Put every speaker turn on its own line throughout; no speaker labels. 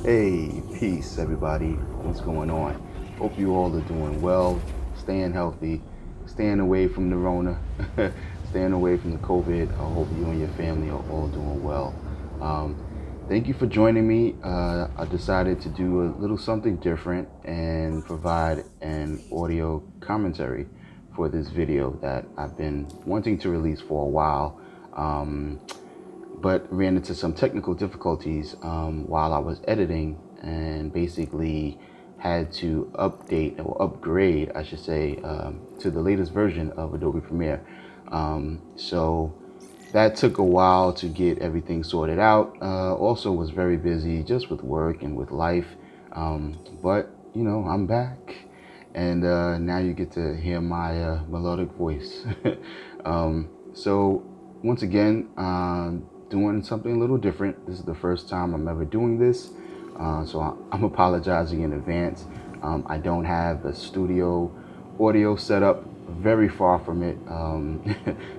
Hey, peace, everybody. What's going on? Hope you all are doing well, staying healthy, staying away from the Rona, staying away from the COVID. I hope you and your family are all doing well. Um, Thank you for joining me. I decided to do a little something different and provide an audio commentary for this video that I've been wanting to release for a while. But ran into some technical difficulties while I was editing, and basically had to update or upgrade, I should say, to the latest version of Adobe Premiere. So that took a while to get everything sorted out. Also was very busy just with work and with life. But I'm back, and now you get to hear my melodic voice. So once again, doing something a little different. This is the first time I'm ever doing this, so I'm apologizing in advance. I don't have a studio audio setup, very far from it.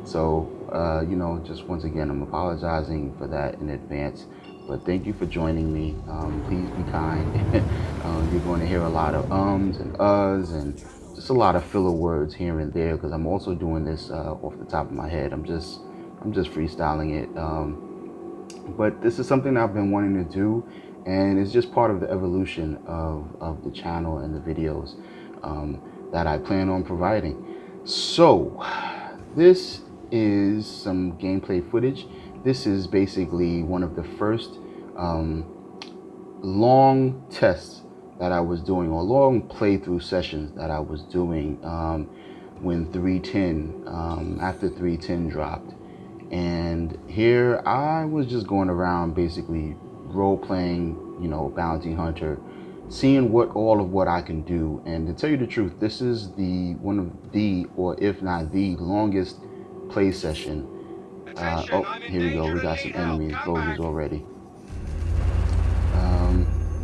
So just once again, I'm apologizing for that in advance. But thank you for joining me. Please be kind. You're going to hear a lot of ums and uhs and just a lot of filler words here and there, because I'm also doing this off the top of my head. I'm just freestyling it. But this is something I've been wanting to do, and it's just part of the evolution of the channel and the videos that I plan on providing. So this is some gameplay footage. This is basically one of the first long tests that I was doing, or long playthrough sessions that I was doing when 310, after 310 dropped. And here I was just going around basically role playing, bounty hunter, seeing all of what I can do. And to tell you the truth, this is the one of the, or if not the longest play session. Oh, here we go. We got some enemies, bogeys already.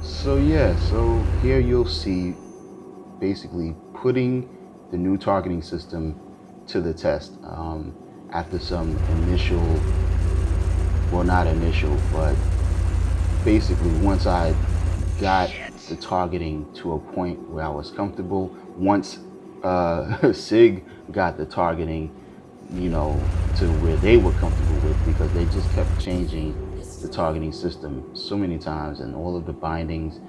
So yeah, so here you'll see basically putting the new targeting system to the test after some initial, well, not initial, but basically once I got the targeting to a point where I was comfortable, once SIG got the targeting, to where they were comfortable with, because they just kept changing the targeting system so many times, and all of the bindings.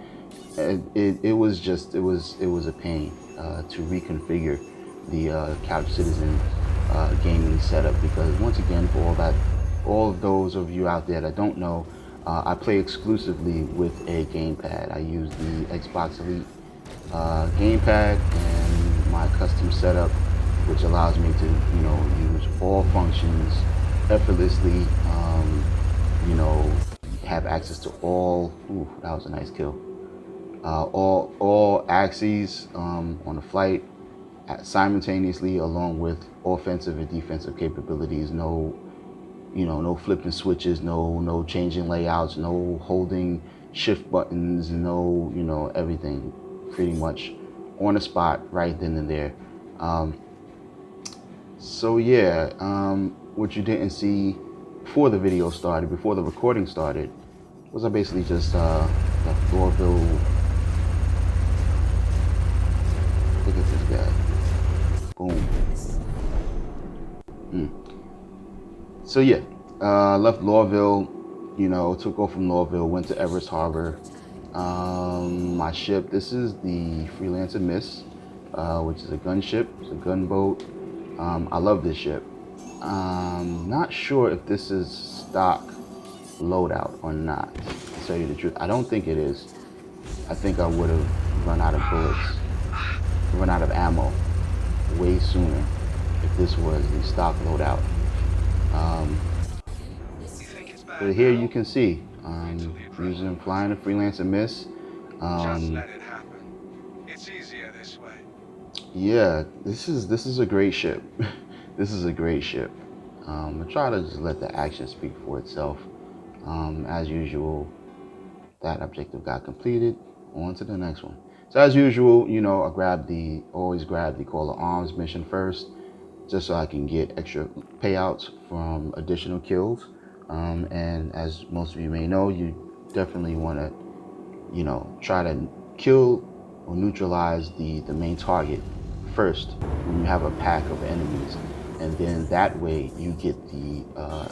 It was a pain to reconfigure the Couch Citizen gaming setup, because once again, for all of those of you out there that don't know, I play exclusively with a gamepad. I use the Xbox Elite gamepad and my custom setup, which allows me to use all functions effortlessly. Have access to all. Ooh, that was a nice kill. All axes on the flight simultaneously, along with offensive and defensive capabilities. No flipping switches, no changing layouts, no holding shift buttons, no everything pretty much on the spot right then and there. So yeah, what you didn't see before the video started, before the recording started, was I basically just left Lorville. Look at this guy. Boom. So yeah, left Lorville, took off from Lorville, went to Everest Harbor. My ship, this is the Freelancer Miss, which is a gunship, it's a gunboat. I love this ship. Not sure if this is stock loadout or not, to tell you the truth. I don't think it is. I think I would have run out of bullets, run out of ammo way sooner if this was the stock loadout. But here you can see, flying a Freelancer Miss.
Just let it happen. It's easier this way.
Yeah, this is a great ship. This is a great ship. I try to just let the action speak for itself. As usual, that objective got completed. On to the next one. So as usual, I always grab the Call to Arms mission first, just so I can get extra payouts from additional kills. And as most of you may know, you definitely want to you know, try to kill or neutralize the main target first when you have a pack of enemies, and then that way you get the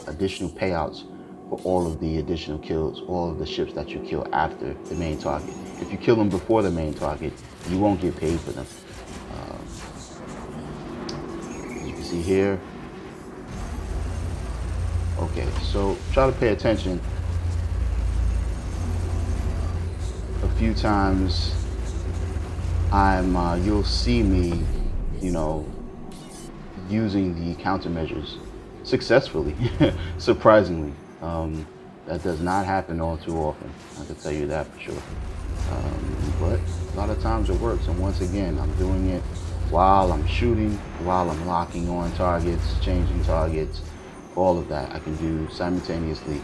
additional payouts for all of the additional kills, all of the ships that you kill after the main target. If you kill them before the main target, you won't get paid for them. As you can see here. Okay, so try to pay attention. A few times you'll see me, you know, using the countermeasures successfully, surprisingly. That does not happen all too often, I can tell you that for sure. But a lot of times it works, and once again, I'm doing it while I'm shooting, while I'm locking on targets, changing targets, all of that I can do simultaneously.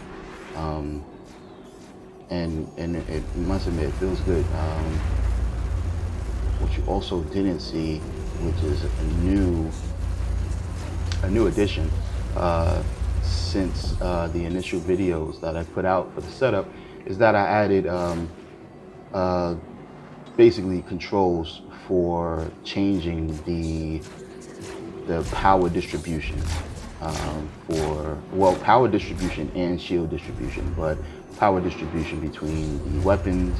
And it must admit, it feels good. What you also didn't see, which is a new addition since the initial videos that I put out for the setup, is that I added basically controls for changing the power distribution power distribution and shield distribution, but power distribution between the weapons,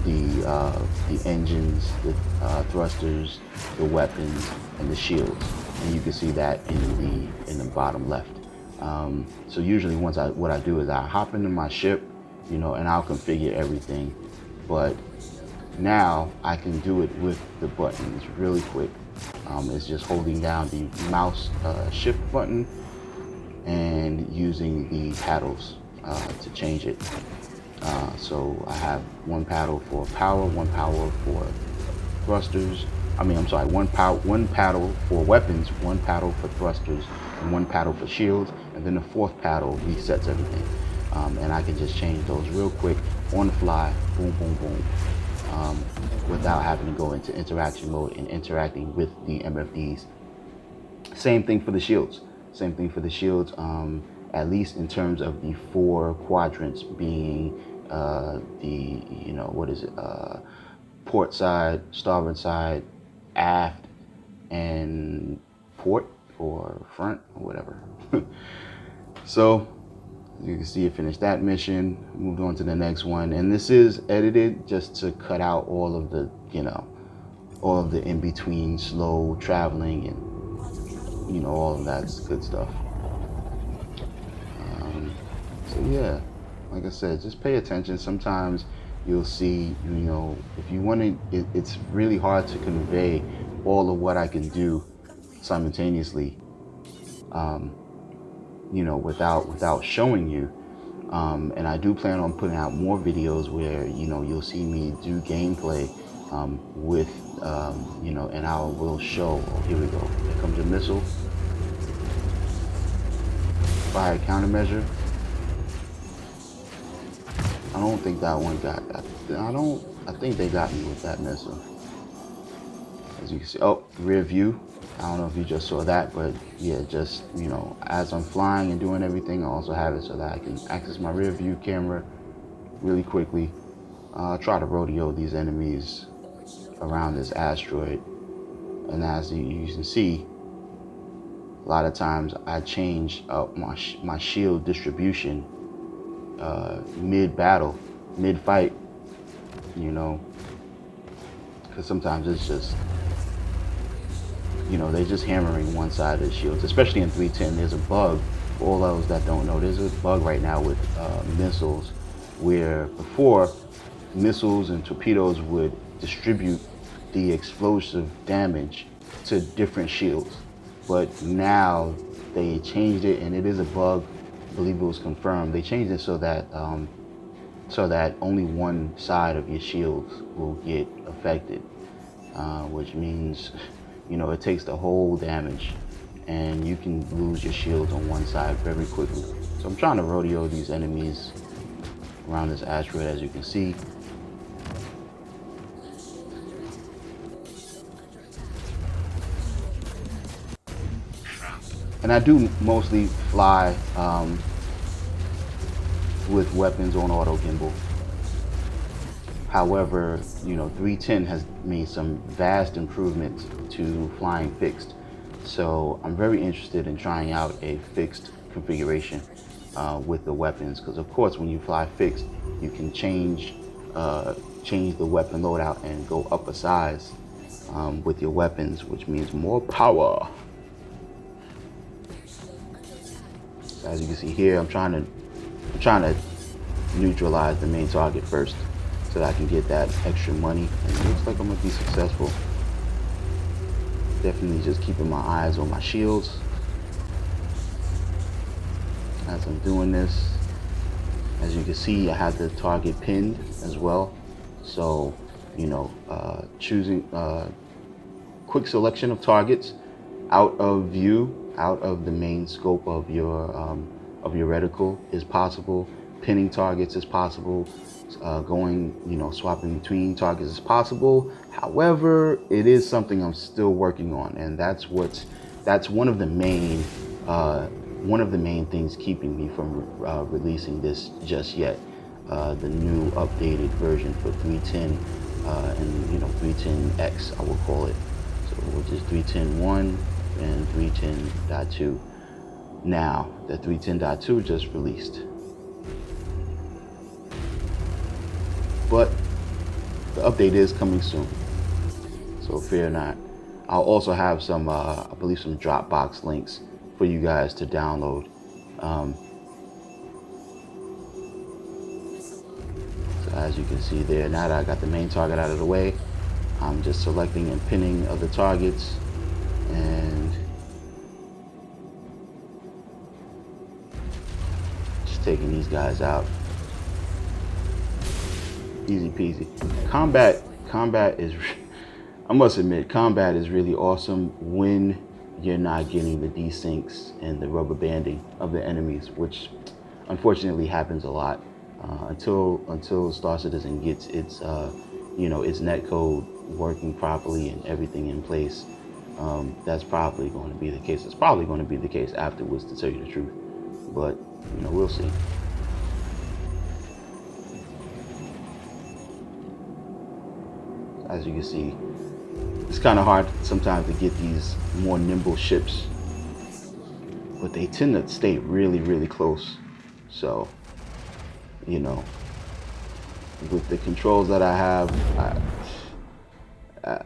the engines, the thrusters, the weapons, and the shields. And you can see that in the bottom left. So usually what I do is I hop into my ship, you know, and I'll configure everything. But now I can do it with the buttons really quick. It's just holding down the mouse shift button and using the paddles to change it. So I have one paddle for power, one paddle for thrusters. One paddle for weapons, one paddle for thrusters, and one paddle for shields, and then the fourth paddle resets everything. And I can just change those real quick on the fly, boom, boom, boom, without having to go into interaction mode and interacting with the MFDs. Same thing for the shields. Same thing for the shields, at least in terms of the 4 quadrants being port side, starboard side, aft, and port or front or whatever. So you can see it finished that mission, moved on to the next one, and this is edited just to cut out all of the, all of the in-between slow traveling and, all of that good stuff. So yeah, like I said, just pay attention. Sometimes you'll see, if you want to, it's really hard to convey all of what I can do simultaneously, without showing you. And I do plan on putting out more videos where, you'll see me do gameplay with, and I will show, oh, here we go. Here comes a missile. Fire countermeasure. I don't think that one got, I think they got me with that missile. As you can see, oh, rear view. I don't know if you just saw that, but yeah, just, as I'm flying and doing everything, I also have it so that I can access my rear view camera really quickly. Try to rodeo these enemies around this asteroid. And as you can see, a lot of times I change my shield distribution mid-battle, mid-fight, because sometimes it's just, they're just hammering one side of the shields, especially in 310. There's a bug, for all those that don't know, there's a bug right now with missiles, where before, missiles and torpedoes would distribute the explosive damage to different shields. But now they changed it, and it is a bug. I believe it was confirmed. They changed it so that only one side of your shields will get affected, which means, it takes the whole damage, and you can lose your shields on one side very quickly. So I'm trying to rodeo these enemies around this asteroid, as you can see. And I do mostly fly with weapons on auto gimbal. However, 310 has made some vast improvements to flying fixed. So I'm very interested in trying out a fixed configuration with the weapons, because of course when you fly fixed, you can change the weapon loadout and go up a size with your weapons, which means more power. As you can see here, I'm trying to neutralize the main target first so that I can get that extra money, and it looks like I'm gonna be successful. Definitely just keeping my eyes on my shields as I'm doing this. As you can see, I have the target pinned as well, so choosing quick selection of targets out of view, out of the main scope of your reticle is possible. Pinning targets is possible. Swapping between targets is possible. However, it is something I'm still working on, and that's one of the main things keeping me from releasing this just yet. The new updated version for 310 and 310X, I will call it. So which is 310.1 and 310.2. Now the 310.2 just released, but the update is coming soon, so fear not. I'll also have some, I believe, some Dropbox links for you guys to download. So as you can see there, now that I got the main target out of the way, I'm just selecting and pinning other targets, and just taking these guys out. Easy peasy. Combat is, I must admit, combat is really awesome when you're not getting the desyncs and the rubber banding of the enemies, which unfortunately happens a lot until Star Citizen gets its netcode working properly and everything in place. That's probably going to be the case. It's probably going to be the case afterwards, to tell you the truth, but we'll see. As you can see, it's kind of hard sometimes to get these more nimble ships, but they tend to stay really, really close. So, with the controls that I have,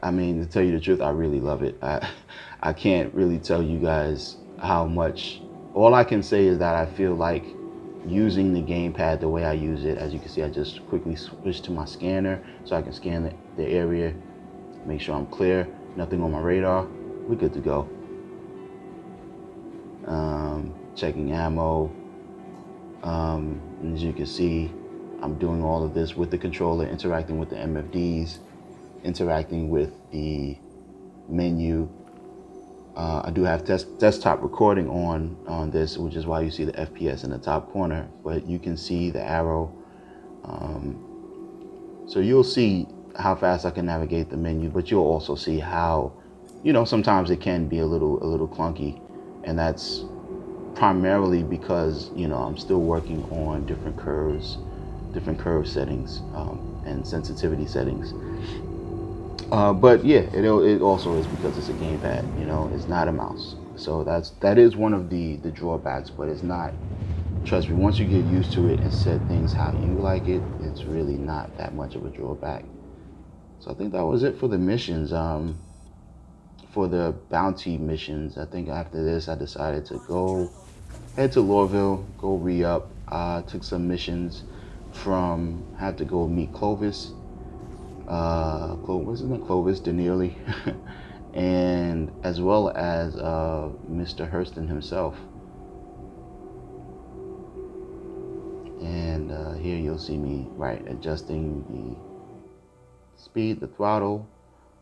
I mean, to tell you the truth, I really love it. I can't really tell you guys how much. All I can say is that I feel like using the gamepad the way I use it. As you can see, I just quickly switch to my scanner so I can scan the area, make sure I'm clear, nothing on my radar, we're good to go. Checking ammo. As you can see, I'm doing all of this with the controller, interacting with the MFDs, interacting with the menu. I do have desktop recording on this, which is why you see the FPS in the top corner, but you can see the arrow. So you'll see how fast I can navigate the menu, but you'll also see how, sometimes it can be a little clunky, and that's primarily because, I'm still working on different curve settings and sensitivity settings. But yeah, it also is because it's a gamepad, it's not a mouse. So that is one of the drawbacks, but it's not, trust me, once you get used to it and set things how you like it, it's really not that much of a drawback. So I think that was it for the missions. For the bounty missions, I think after this I decided to head to Lorville, go re-up. Took some missions had to go meet Clovis. Wasn't it Clovis Denearly? And as well as Mr. Hurston himself. And here you'll see me adjusting the speed, the throttle.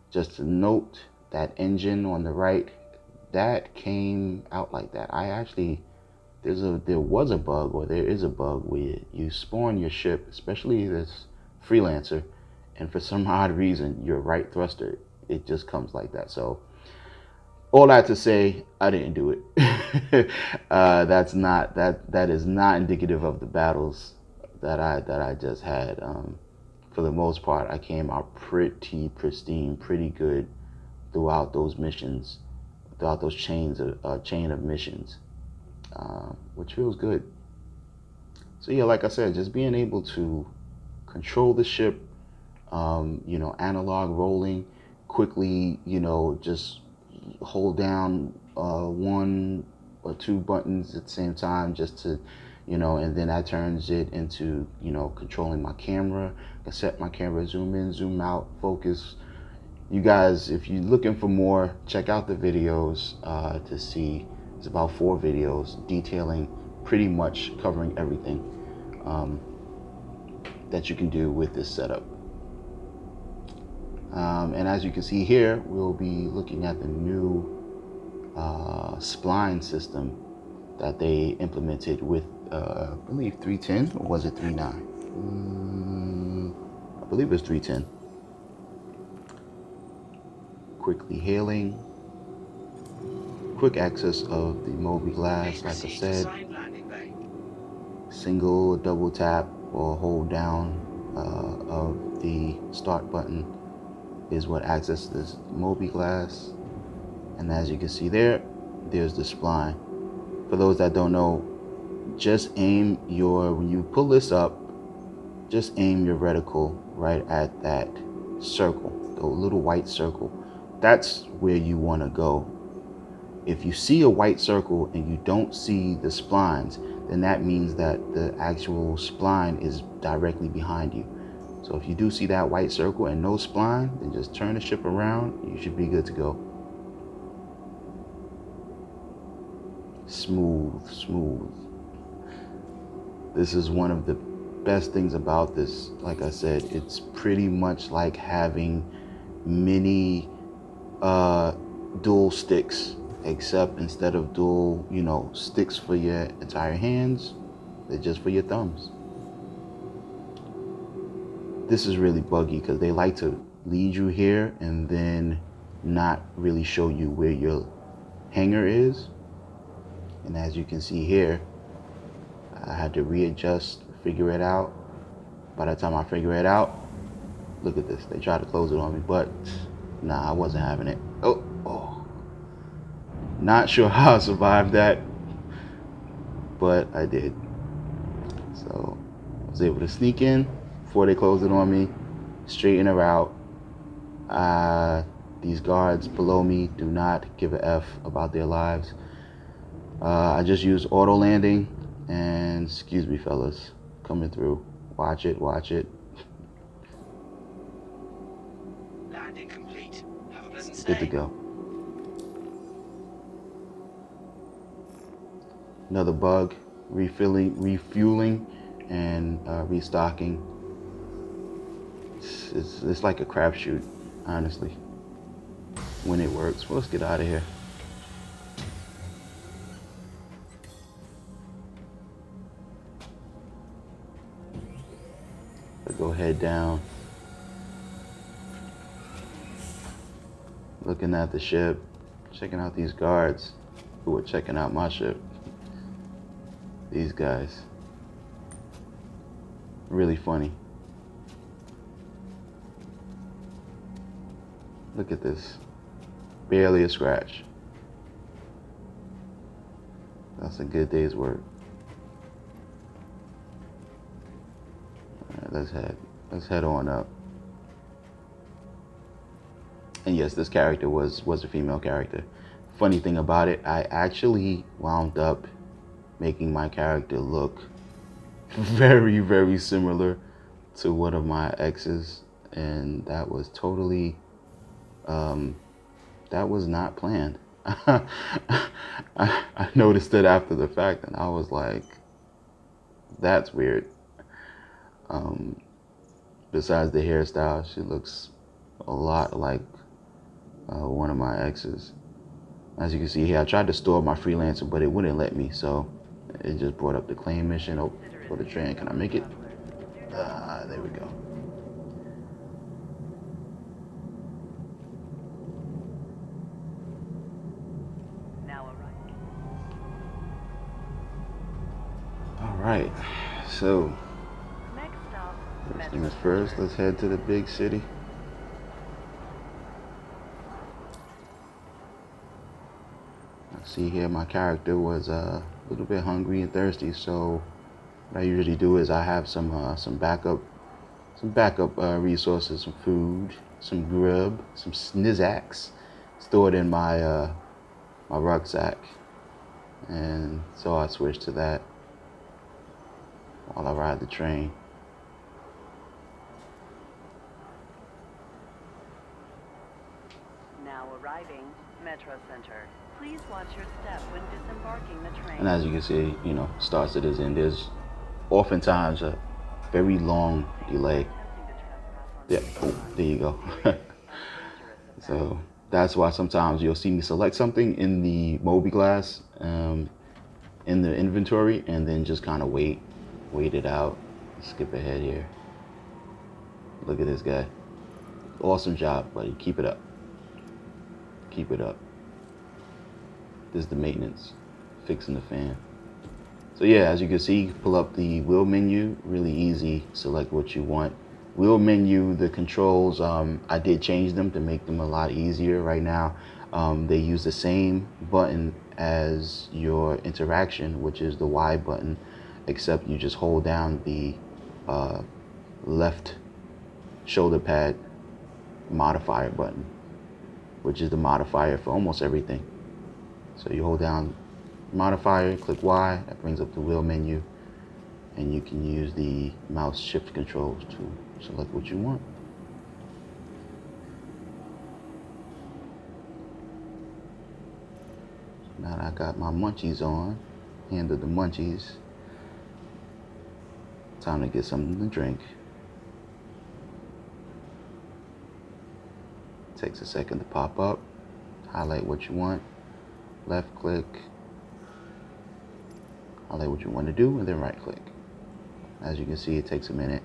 Just to note, that engine on the right, that came out like that. There was a bug, or there is a bug, where you spawn your ship, especially this Freelancer, and for some odd reason your right thruster, it just comes like that. So all that to say, I didn't do it. That is not indicative of the battles that I just had for the most part, I came out pretty pristine, pretty good throughout those missions, throughout those chain of missions, which feels good. So yeah, like I said, just being able to control the ship, analog rolling, quickly, just hold down one or two buttons at the same time just to, and then that turns it into, controlling my camera. I can set my camera, zoom in, zoom out, focus. You guys, if you're looking for more, check out the videos to see. It's about 4 videos detailing pretty much covering everything that you can do with this setup. And as you can see here, we'll be looking at the new spline system that they implemented with, I believe 310, or was it 3.9? I believe it was 310. Quickly hailing, quick access of the Moby glass, like I said, single, double tap, or hold down of the start button is what accesses this Moby glass. And as you can see there's the spline. For those that don't know, just aim when you pull this up, just aim your reticle right at that circle, the little white circle. That's where you want to go. If you see a white circle and you don't see the splines, then that means that the actual spline is directly behind you. So if you do see that white circle and no spline, then just turn the ship around. You should be good to go. Smooth. This is one of the best things about this. Like I said, it's pretty much like having mini dual sticks, except instead of dual, sticks for your entire hands, they're just for your thumbs. This is really buggy because they like to lead you here and then not really show you where your hanger is. And as you can see here, I had to readjust, figure it out. By the time I figure it out, look at this. They tried to close it on me, but nah, I wasn't having it. Oh. Not sure how I survived that, but I did. So I was able to sneak in before they closed it on me, straighten her out. These guards below me do not give a F about their lives. I just used auto landing, and excuse me, fellas, coming through. Watch it.
Landing complete. Have a pleasant stay.
Good to go. Another bug, refueling, and restocking. It's like a crapshoot, honestly, when it works. Well, let's get out of here. Go head down. Looking at the ship, checking out these guards who are checking out my ship. These guys, really funny. Look at this, barely a scratch. That's a good day's work. All right, let's head on up. And yes, this character was a female character. Funny thing about it, I actually wound up making my character look very, very similar to one of my exes, and that was totally, that was not planned. I noticed it after the fact, and I was like, that's weird. Besides the hairstyle, she looks a lot like one of my exes. As you can see here, I tried to store my freelancer, but it wouldn't let me, so it just brought up the claim mission. Oh, for the train, can I make it? There we go. All right, so first things things first, let's head to the big city. I see here my character was a little bit hungry and thirsty, so what I usually do is I have some backup resources, some food, some grub, some snizzaks stored in my my rucksack, and so I switch to that while I ride the train.
Now arriving, Metro Center. Please watch your step when disembarking the train.
And as you can see, you know, starts at his end. There's oftentimes a very long delay. Yeah, oh, there you go. So that's why sometimes you'll see me select something in the Moby glass, in the inventory, and then just kind of wait it out. Skip ahead here. Look at this guy. Awesome job, buddy. Keep it up. Keep it up. This is the maintenance, fixing the fan. So yeah, as you can see, pull up the wheel menu, really easy, select what you want. Wheel menu, the controls, I did change them to make them a lot easier. Right now, they use the same button as your interaction, which is the Y button, except you just hold down the left shoulder pad modifier button, which is the modifier for almost everything. So you hold down modifier, click Y, that brings up the wheel menu, and you can use the mouse shift controls to select what you want. So now that I got my munchies on, handle the munchies, time to get something to drink. Takes a second to pop up, highlight what you want, left click, highlight what you want to do, and then right click. As you can see, it takes a minute,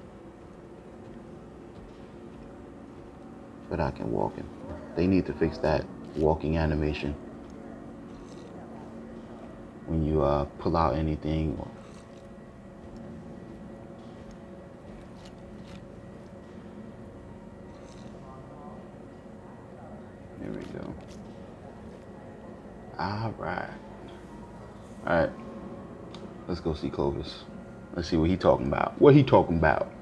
but I can walk in. They need to fix that walking animation when you pull out anything. There we go. All right. Let's go see Clovis. Let's see what he talking about. What he talking about?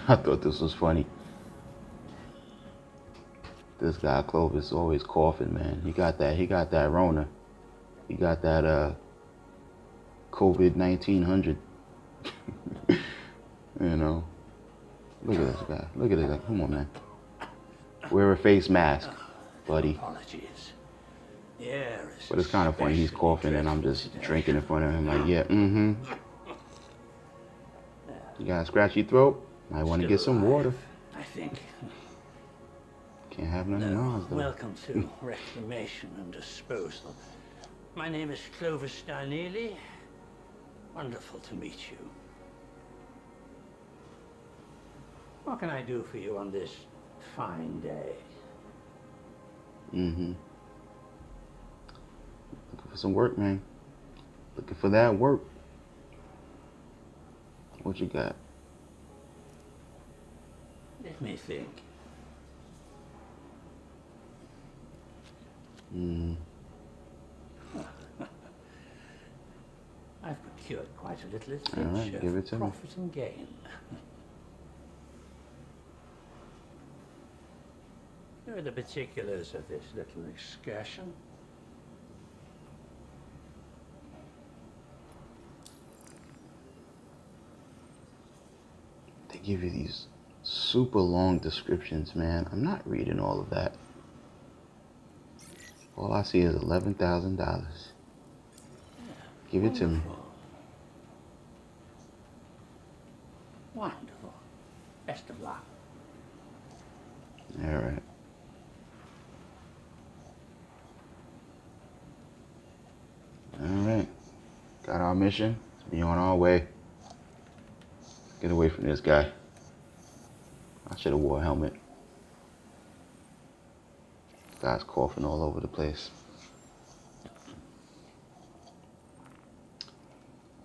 I thought this was funny. This guy Clovis always coughing, man. He got that Rona. He got that COVID 1900. You know. Look at this guy. Look at this guy. Come on, man. Wear a face mask, buddy.
Apologies. Yeah,
But it's kind of funny. He's coughing and I'm just drinking in front of him. Like, yeah, mm-hmm. You got a scratchy throat? Might want to get some water.
I think.
Can't have none of mine, though.
Welcome to Reclamation and Disposal. My name is Clovis Darnley. Wonderful to meet you. What can I do for you on this fine day?
Mm-hmm. Looking for some work, man. Looking for that work. What you got?
Let me think. I've procured quite a little at
All right, give it to me.
profit and gain. Here are the particulars of this little excursion.
They give you these super long descriptions, man. I'm not reading all of that. All I see is $11,000. Give it to me.
Wonderful. Best of luck.
All right. All right. Got our mission. Let's be on our way. Get away from this guy. I should have wore a helmet. Guy's coughing all over the place.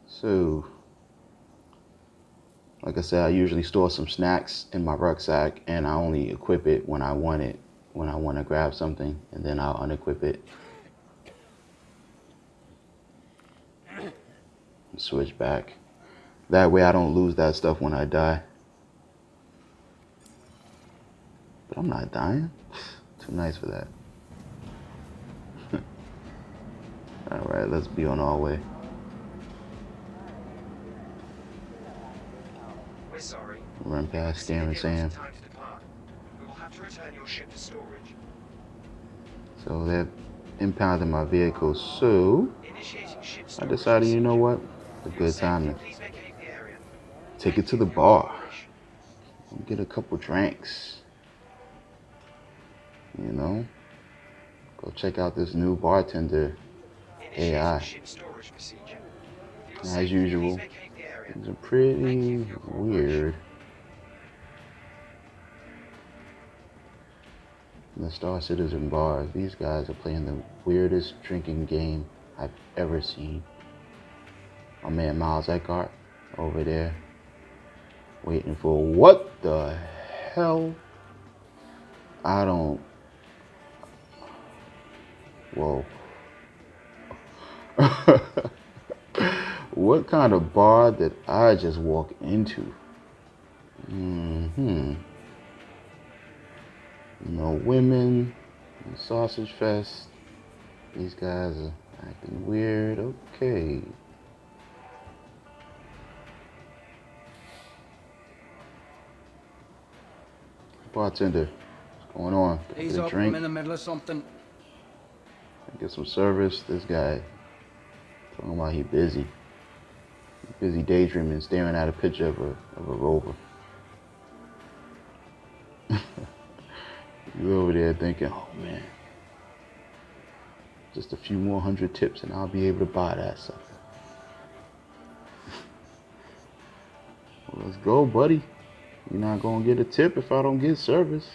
So, like I said, I usually store some snacks in my rucksack, and I only equip it when I want it, when I want to grab something, and then I'll unequip it. And switch back. That way I don't lose that stuff when I die. But I'm not dying. Too nice for that. Alright, let's be on our way.
We're sorry.
Run past Stan and Sam.
Time to depart. We will have to return your ship to storage.
So they're impounding my vehicle, so
Initiating ship
I
storage.
decided, you know what? It's a good time to
Please vacate the area.
take it to the bar and get a couple drinks. You know? Go check out this new bartender AI.
Ship storage procedure.
As usual,
Vacate the area.
things are pretty weird. The Star Citizen bars, these guys are playing the weirdest drinking game I've ever seen. My man Miles Eckhart over there waiting for what the hell? I don't. Whoa. What kind of bar did I just walk into? No women, sausage fest. These guys are acting weird. Okay. Bartender, what's going on? Can I
He's
get a
up.
drink?
I'm in the middle of something.
Get some service. This guy talking about he busy. Busy daydreaming, staring at a picture of a rover. You over there thinking, oh man, just a few more 100 tips and I'll be able to buy that sucker. Well, let's go, buddy. You're not gonna get a tip if I don't get service.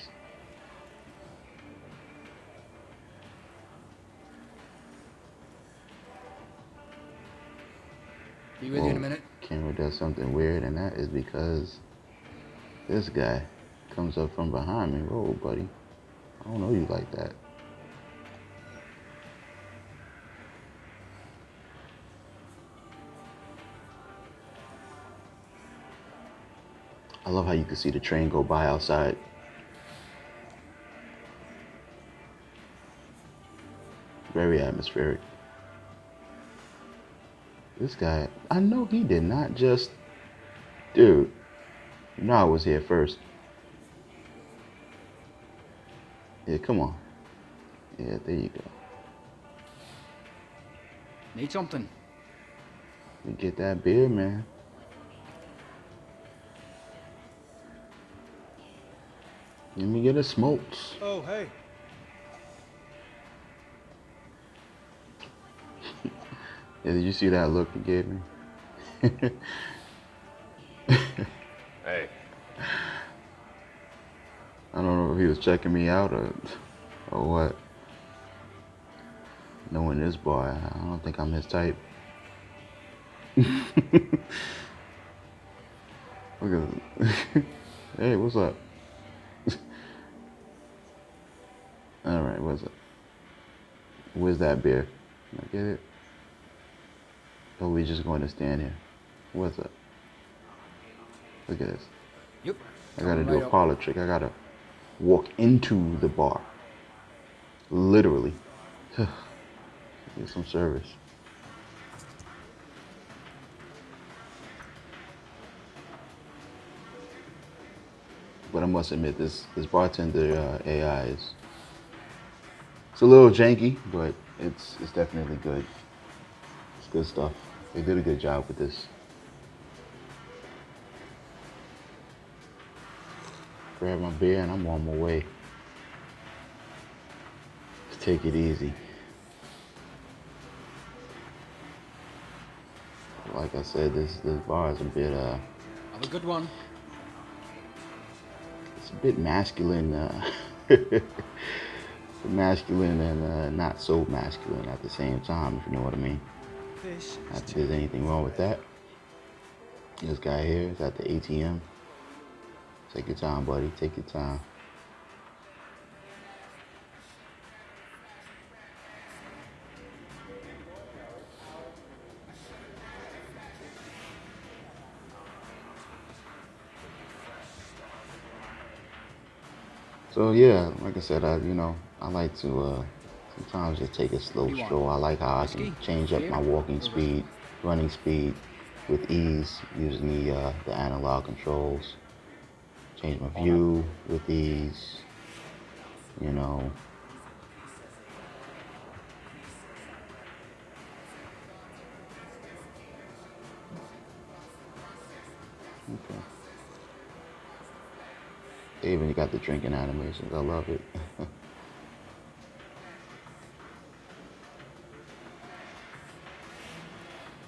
Be with you in a minute.
Camera does something weird, and that is because this guy comes up from behind me. Whoa, buddy. I don't know you like that. I love how you can see the train go by outside. Very atmospheric. This guy, I know he did not just... Dude, you know I was here first. Yeah, come on. Yeah, there you go.
Need something?
Let me get that beer, man. Let me get a smokes.
Oh, hey.
Yeah, did you see that look he gave me?
Hey,
I don't know if he was checking me out or what. Knowing this boy, I don't think I'm his type. Look at Hey, what's up? All right, what's up? Where's that beer? Can I get it? Or we just going to stand here? What's up? Look at this.
Yep.
I gotta
Coming
do
right
a
up.
parlor trick. I gotta walk into the bar. Literally. Get some service. But I must admit, this bartender AI is, it's a little janky, but it's definitely good. It's good stuff. They did a good job with this. Grab my beer and I'm on my way. Let's take it easy. Like I said, this bar is a bit
Have a good one.
it's a bit masculine. masculine and not so masculine at the same time, if you know what I mean.
This
Not
is
that there's anything wrong with that. This guy here is at the ATM. Take your time, buddy. Take your time. So yeah, like I said, I like to sometimes just take a slow
What do you
stroll. I like how I
Whiskey?
can change up
Beer?
my walking
Or
speed, running speed with ease using the analog controls. Change my view with ease, you know. Okay. They even got the drinking animations. I love it.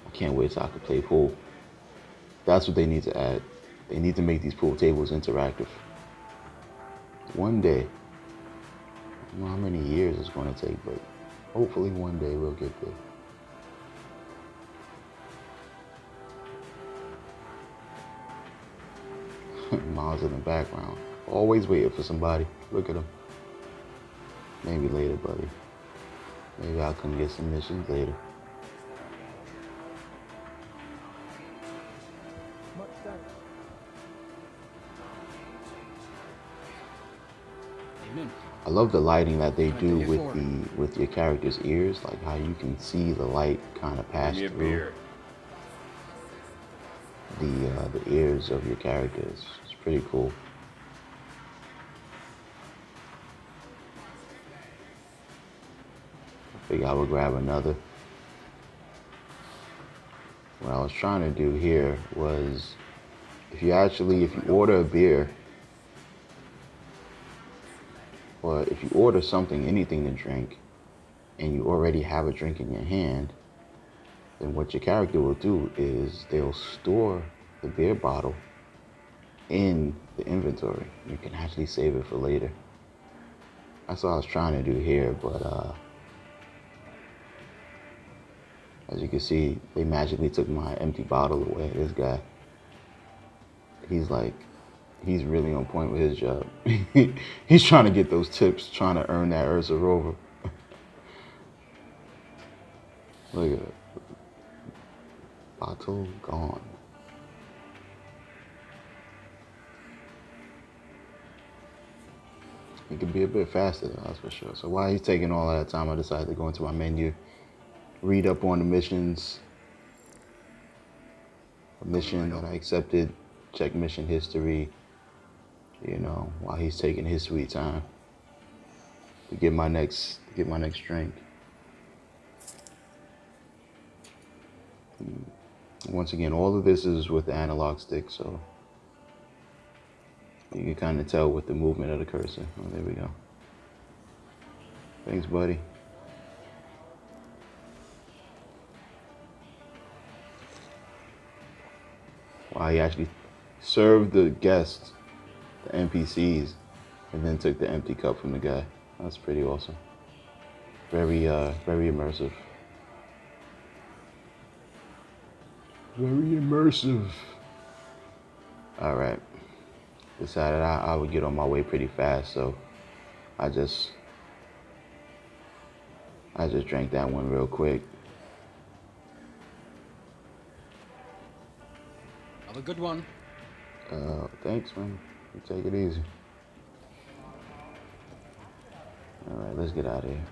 I can't wait till I can play pool. That's what they need to add. They need to make these pool tables interactive. One day. I don't know how many years it's going to take, but hopefully one day we'll get there. Miles in the background. Always waiting for somebody. Look at him. Maybe later, buddy. Maybe I'll come get some missions later.
Amen.
I love the lighting that they
What
do
can I do you
with your character's ears, like how you can see the light kind of pass through the ears of your characters. It's pretty cool. I figure I would grab another. What I was trying to do here was, if you order a beer, or if you order something, anything to drink, and you already have a drink in your hand, then what your character will do is they'll store the beer bottle in the inventory. You can actually save it for later. That's what I was trying to do here, but as you can see, they magically took my empty bottle away. This guy, he's really on point with his job. He's trying to get those tips, trying to earn that Ursa Rover. Look at it. Bottle gone. It could be a bit faster though, that's for sure. So while he's taking all that time, I decided to go into my menu, read up on the missions. A mission that I accepted, check mission history, while he's taking his sweet time to get my next drink. Once again, all of this is with the analog stick, so you can kind of tell with the movement of the cursor. Oh, there we go. Thanks, buddy. Wow, he actually served the guests, the NPCs, and then took the empty cup from the guy. That's pretty awesome. Very immersive. Very immersive. All right. Decided I would get on my way pretty fast, so I just drank that one real quick.
Have a good one.
Thanks, man. You take it easy. All right, let's get out of here.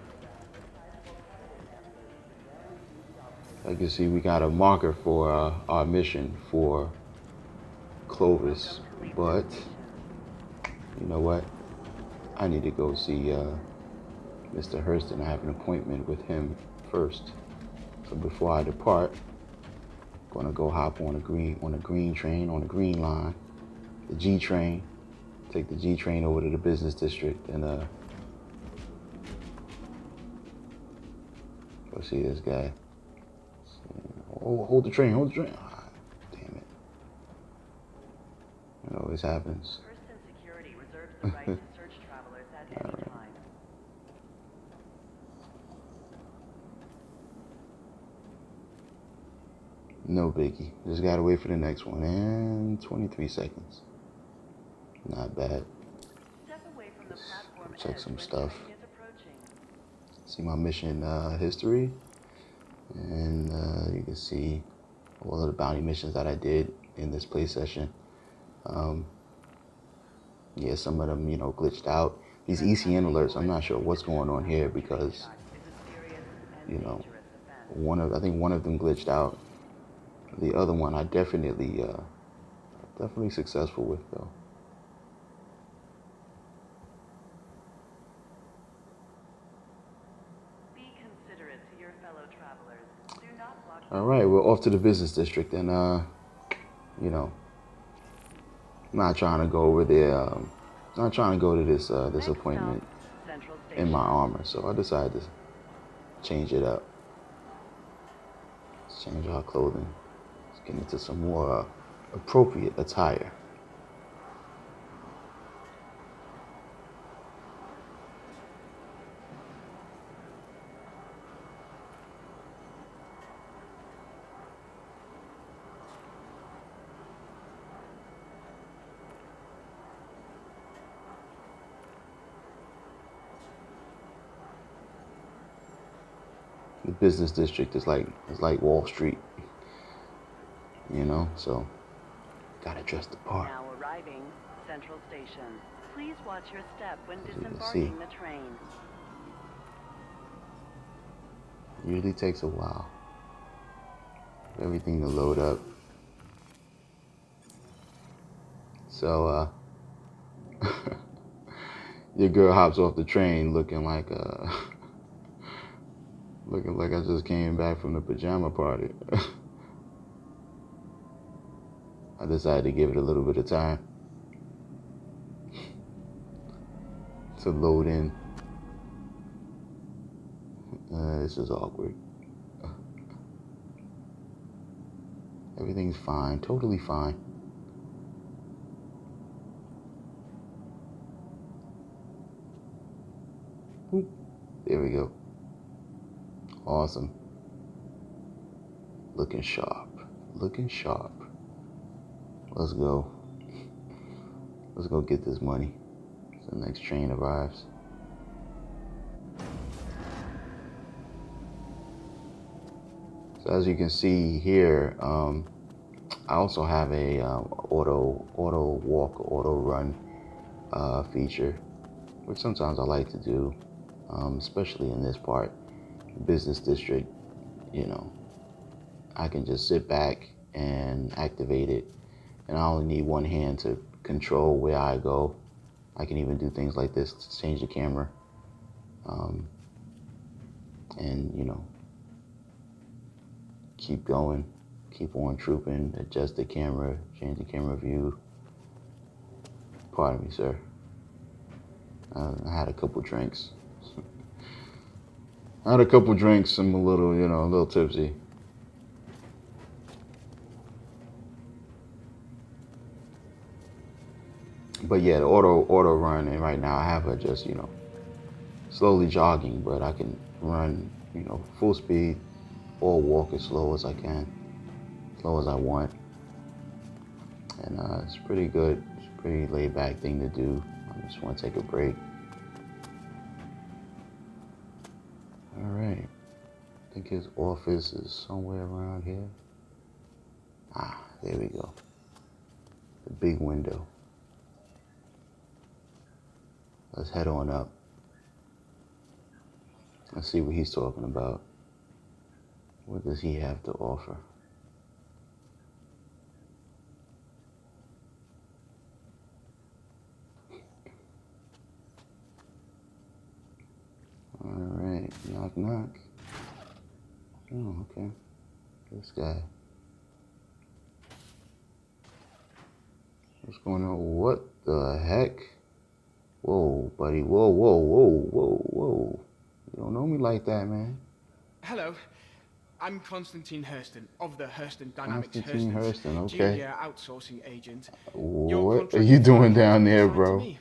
Like you see, we got a marker for our mission for Clovis, but you know what? I need to go see Mr. Hurston. I have an appointment with him first. So before I depart, I'm gonna go hop on a green train, on the green line, the G train. Take the G train over to the business district and go see this guy. Oh, hold the train. Ah, damn it. It always happens.
First and Security reserves the right to search travelers at any time.
No biggie. Just gotta wait for the next one. And 23 seconds. Not bad.
Step away from the platform
Check
edge
some
when
stuff.
train is approaching.
See my mission history. And you can see all of the bounty missions that I did in this play session. Yeah, some of them, glitched out. These ECN alerts, I'm not sure what's going on here because,
It's a serious and dangerous offense.
I think one of them glitched out. The other one I definitely successful with though.
Be considerate to your fellow travelers. Do not block.
All right, we're off to the business district, and not trying to go over there. Not trying to go to this
Next
appointment
stop, Central
in
Station.
my armor, so I decided to change it up. Let's change our clothing. Let's get into some more appropriate attire. The business district is like Wall Street, so gotta dress the part.
Now arriving, Central Station. Please watch your step when
As you can
disembarking the train.
Usually takes a while for everything to load up. So your girl hops off the train looking like I just came back from the pajama party. I decided to give it a little bit of time to load in. This is awkward. Everything's fine, totally fine. Boop. There we go. Awesome. Looking sharp. Looking sharp. Let's go. Let's go get this money. So the next train arrives. So as you can see here, I also have a auto walk, auto run feature, which sometimes I like to do, especially in this part, business district. I can just sit back and activate it, and I only need one hand to control where I go. I can even do things like this to change the camera, and keep going, keep on trooping, adjust the camera, change the camera view. Pardon me, sir. I had a couple drinks. I'm a little tipsy. But yeah, the auto run, and right now I have her just, slowly jogging, but I can run, full speed or walk as slow as I can, as slow as I want. And it's pretty good. It's a pretty laid back thing to do. I just want to take a break. All right. I think his office is somewhere around here. Ah, there we go. The big window. Let's head on up. Let's see what he's talking about. What does he have to offer? All right, knock, knock. Oh, okay. This guy. What's going on? What the heck? Whoa, buddy. Whoa, whoa, whoa, whoa, whoa. You don't know me like that, man.
Hello, I'm Constantine Hurston of the Hurston Dynamics
Constantine Hurston, okay.
Junior outsourcing agent.
What are you doing down there, bro?
Me.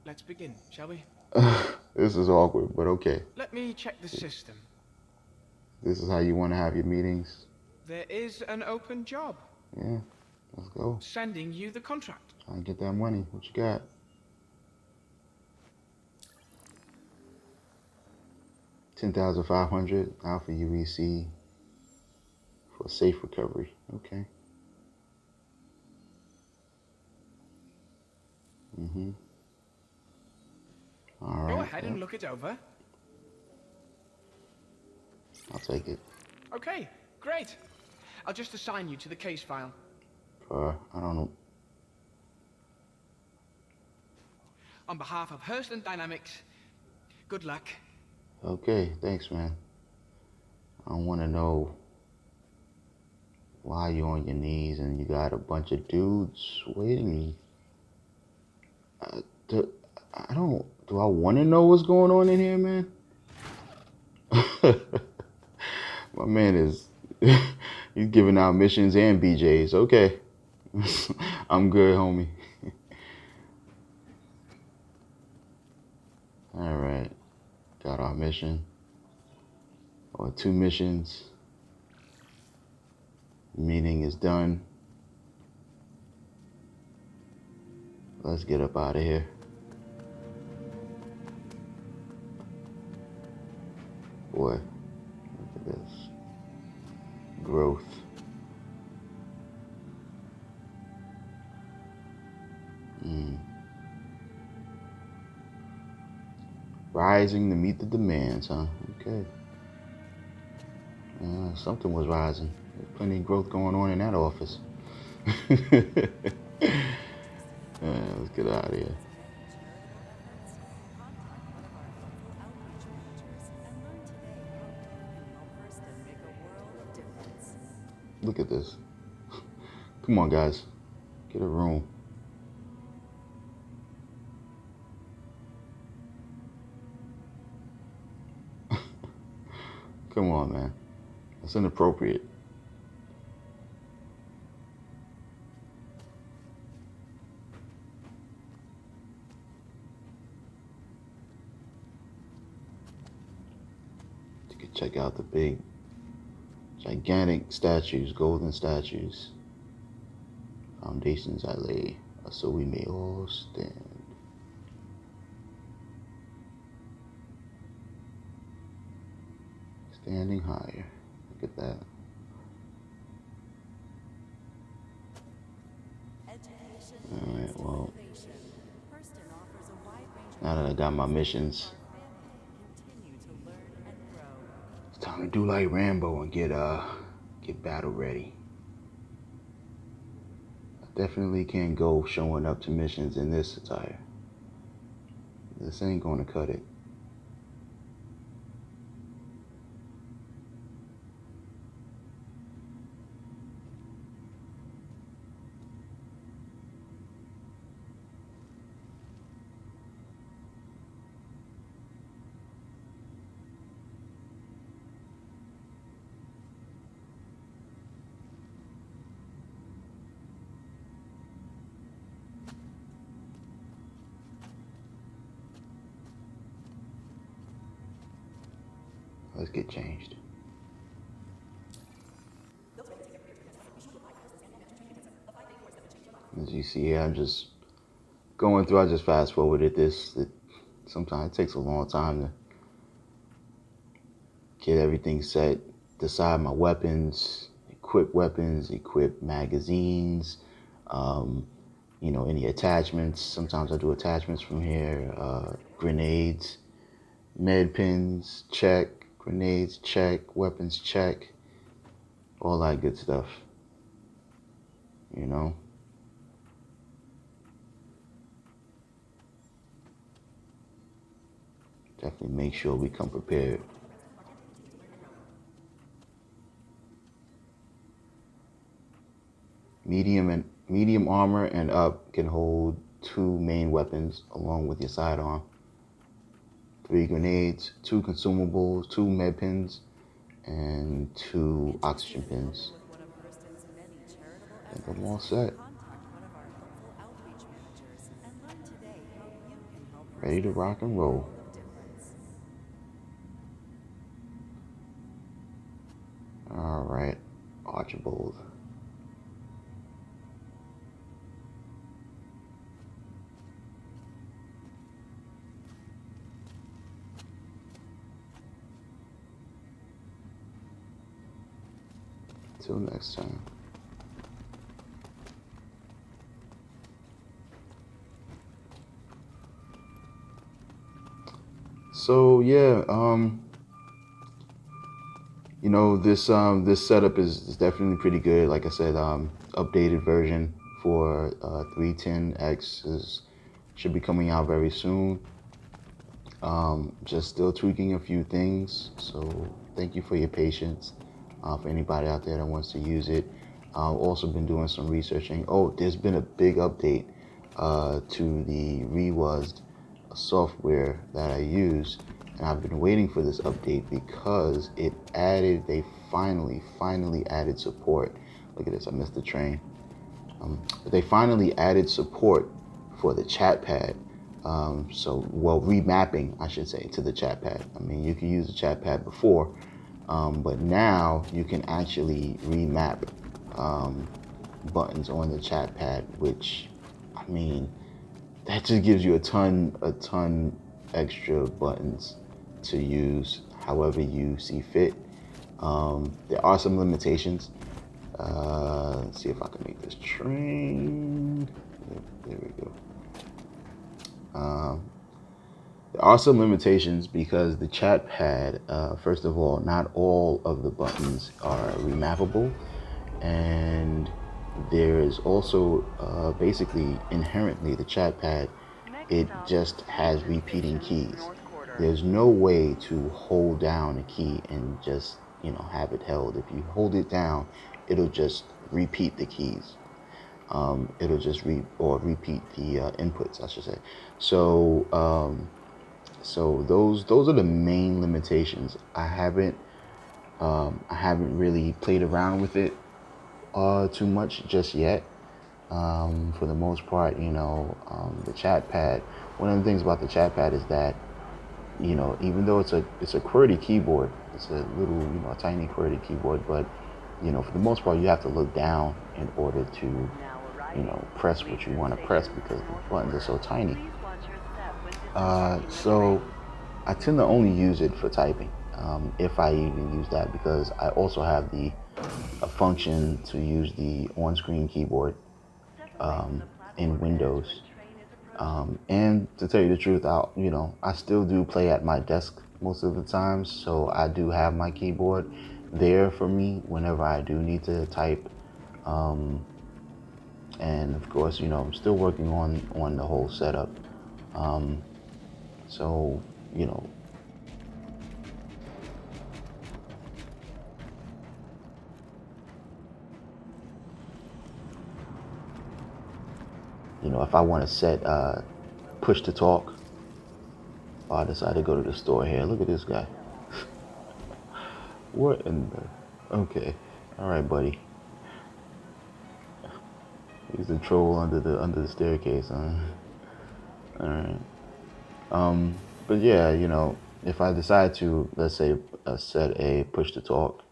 Let's begin, shall we?
This is awkward, but okay.
Let me check the system.
This is how you want to have your meetings?
There is an open job.
Yeah, let's go.
Sending you the contract.
Try and get that money. What you got? $10,500 Alpha UEC for safe recovery. Okay. All right.
Go ahead and look it over.
I'll take it.
Okay, great. I'll just assign you to the case file.
I don't know.
On behalf of Hurston Dynamics, good luck.
Okay, thanks, man. I want to know why you on your knees and you got a bunch of dudes waiting. Do I want to know what's going on in here, man? My man is, he's giving out missions and BJs. Okay. I'm good, homie. All right. Got our mission. Or 2 missions. Meeting is done. Let's get up out of here. Boy, look at this. Growth. Rising to meet the demands, huh? Okay. Something was rising. There's plenty of growth going on in that office. Let's get out of here. Look at this. Come on, guys. Get a room. Come on, man. That's inappropriate. You can check out the big, gigantic statues, golden statues. Foundations I lay, so we may all stand. Standing higher. Look at that. Alright, well, now that I got my missions, it's time to do like Rambo and get battle ready. I definitely can't go showing up to missions in this attire. This ain't gonna cut it. Let's get changed. As you see here, I'm just going through, I just fast forwarded this. Sometimes it takes a long time to get everything set, decide my weapons, equip magazines, any attachments. Sometimes I do attachments from here, grenades, med pins, check. Grenades, check. Weapons, check. All that good stuff. Definitely make sure we come prepared. Medium armor and up can hold 2 main weapons along with your sidearm. 3 grenades, 2 consumables, 2 med pins, and 2 oxygen pins. I think I'm all set. Ready to rock and roll. All right. Archibald. Till next time. So yeah, you know, this setup is definitely pretty good. Like I said, updated version for 310X should be coming out very soon. Just still tweaking a few things. So thank you for your patience. For anybody out there that wants to use it. I've also been doing some researching. Oh, there's been a big update to the Rewuzd software that I use, and I've been waiting for this update because they finally added support. Look at this, I missed the train. But they finally added support for the chat pad. Remapping, I should say, to the chat pad. I mean, you could use the chat pad before, but now you can actually remap buttons on the chat pad, which, I mean, that just gives you a ton extra buttons to use however you see fit. There are some limitations. Let's see if I can make this train. There we go. There are some limitations because the chat pad, first of all, not all of the buttons are remappable, and there is also basically inherently the chat pad, it just has repeating keys. There's no way to hold down a key and just, you know, have it held. If you hold it down, it'll just repeat the keys. It'll just repeat the inputs, I should say. So those are the main limitations. I haven't really played around with it too much just yet. For the most part, you know, the chat pad. One of the things about the chat pad is that, you know, even though it's a QWERTY keyboard, it's a little, you know, a tiny QWERTY keyboard, but, you know, for the most part, you have to look down in order to, you know, press what you want to press because the buttons are so tiny. So I tend to only use it for typing, if I even use that, because I also have a function to use the on-screen keyboard in Windows. And to tell you the truth, I still do play at my desk most of the time, so I do have my keyboard there for me whenever I do need to type. And of course, you know, I'm still working on the whole setup. So, you know, if I want to set push to talk, I decide to go to the store here. Look at this guy. What in the... Okay. All right, buddy. He's the troll under the staircase, huh? All right. But yeah, you know, if I decide to, let's say, set a push to talk,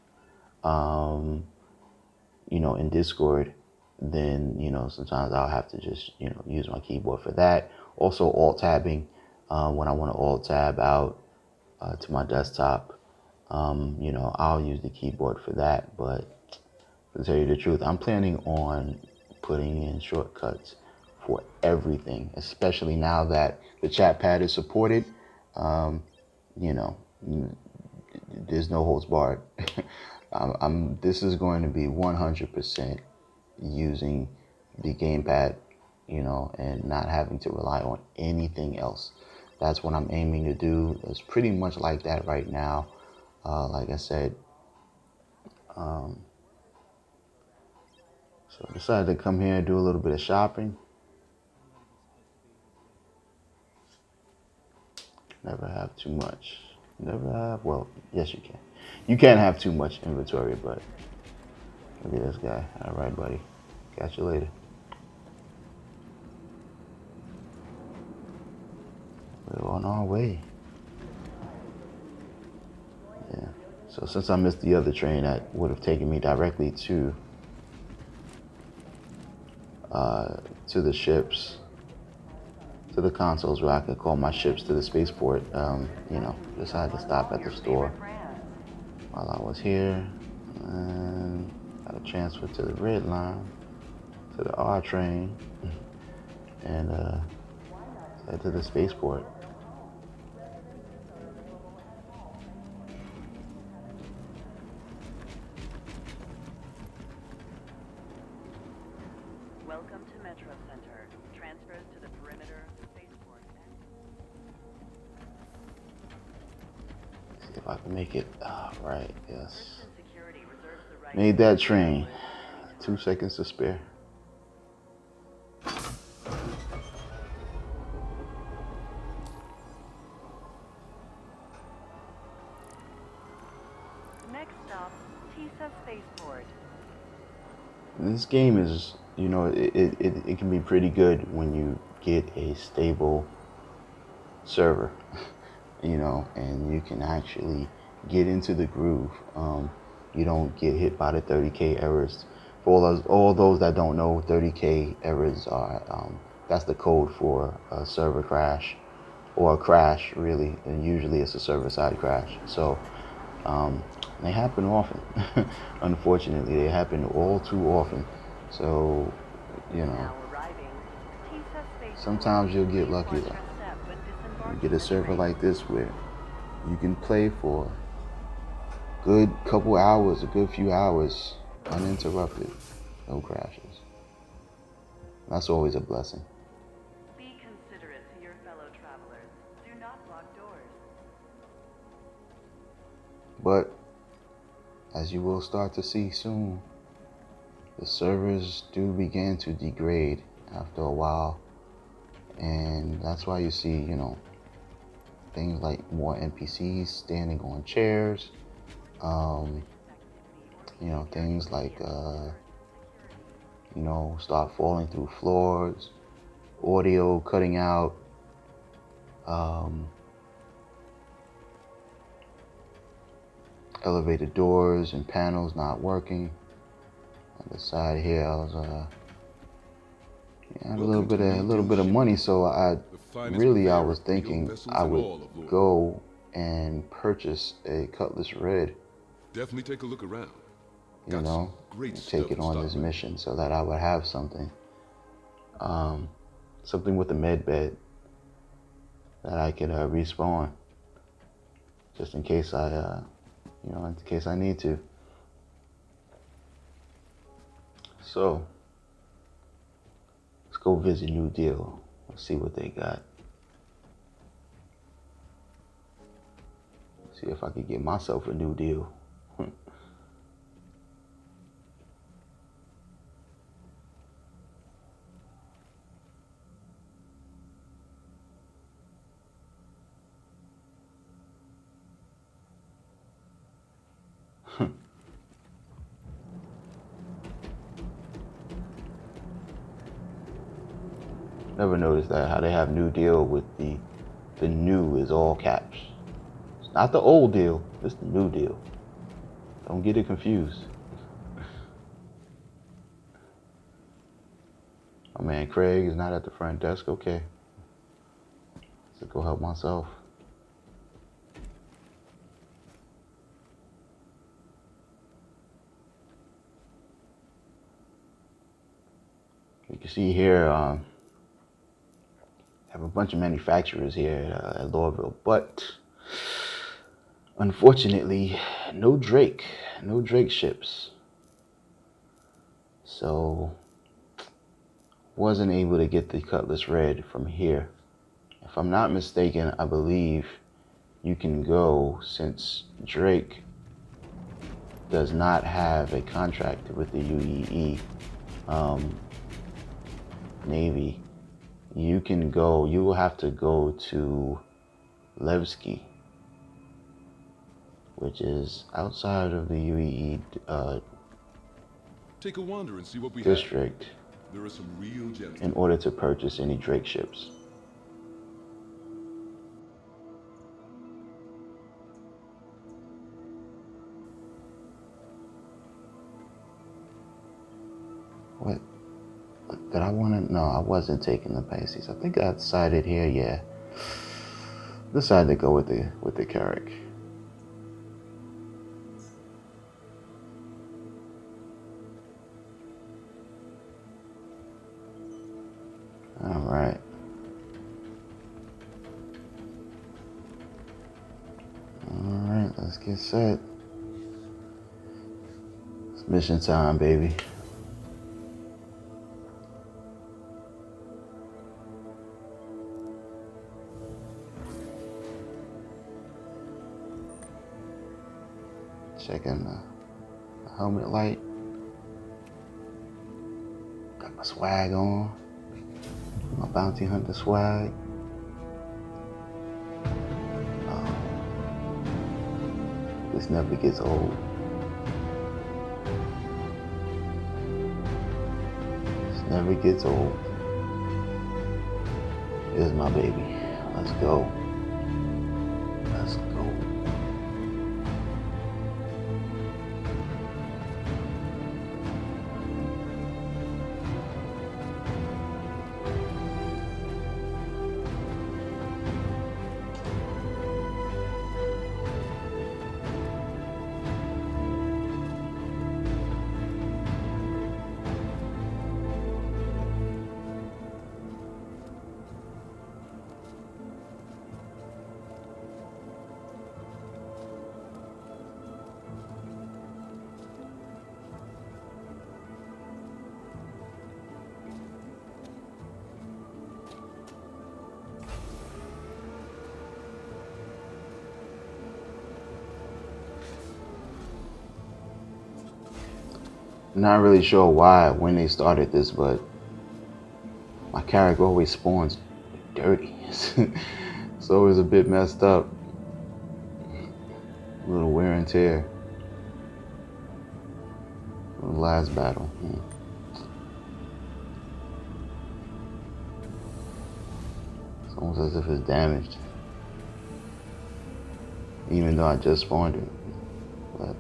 you know, in Discord, then, you know, sometimes I'll have to just, you know, use my keyboard for that. Also, alt tabbing, when I want to alt tab out to my desktop, you know, I'll use the keyboard for that. But to tell you the truth, I'm planning on putting in shortcuts for everything, especially now that the chat pad is supported. You know, there's no holds barred. This is going to be 100% using the gamepad, you know, and not having to rely on anything else. That's what I'm aiming to do. It's pretty much like that right now. Like I said, so I decided to come here and do a little bit of shopping. Never have too much. Never have, well, yes you can. You can't have too much inventory, but look at this guy. All right, buddy. Catch you later. We're on our way. Yeah. So since I missed the other train that would have taken me directly to the ships, to the consoles where I could call my ships to the spaceport, you know, decided to stop at the store while I was here, and got a transfer to the red line, to the R train, and head to the spaceport.
Welcome to Metro Center. Transfers to the perimeter spaceport.
See if I can make it. Right, yes.
Citizen security reserves the right
Made that train. 2 seconds to spare.
Next stop, Tisa Spaceport.
This game is, you know, it can be pretty good when you get a stable server, you know, and you can actually get into the groove. You don't get hit by the 30K errors. For all those that don't know, 30K errors are, that's the code for a server crash, or a crash really, and usually it's a server-side crash. So they happen often. Unfortunately, they happen all too often. So, you know,
Now arriving, Tisa Spaceport.
sometimes you'll get lucky
Watch
though.
your step when
You
disembarking
get a
the
server
train.
like this where you can play for a good couple hours, a good few hours, uninterrupted, no crashes. That's always a blessing.
Be considerate to your fellow travelers. Do not block doors.
But as you will start to see soon, the servers do begin to degrade after a while. And that's why you see, you know, things like more NPCs standing on chairs. You know, things like, you know, start falling through floors, audio cutting out, elevator doors and panels not working. On the side here, I was had a little bit of money, so I was thinking I would go and purchase a Cutlass Red,
Definitely take a look around.
you know,
Great
and
stuff
take it
in
on
stock,
this
man.
mission so that I would have something, something with a med bed that I could respawn, just in case I, you know, in case I need to. So let's go visit New Deal. Let's see what they got. See if I could get myself a new deal. Never noticed that, how they have New Deal with the new is all caps. It's not the old deal, it's the new deal. Don't get it confused. My man Craig is not at the front desk, okay. Let's go help myself. You can see here, I have a bunch of manufacturers here at Lorville, but unfortunately, no Drake ships. So, wasn't able to get the Cutlass Red from here. If I'm not mistaken, I believe you can go, since Drake does not have a contract with the UEE Navy, you will have to go to Levski, which is outside of the UEE
Take a wander and see what we
district,
have. There are some real gems.
in order to purchase any Drake ships. Did I want to? No, I wasn't taking the Pisces. I think I decided here, yeah. Decided to go with the Carrick. All right. All right, let's get set. It's mission time, baby. Checking the helmet light. Got my swag on. My bounty hunter swag. This never gets old. This never gets old. Here's my baby. Let's go. Let's go. Not really sure when they started this, but my character always spawns dirty. It's always a bit messed up. A little wear and tear. The last battle. It's almost as if it's damaged. Even though I just spawned it. But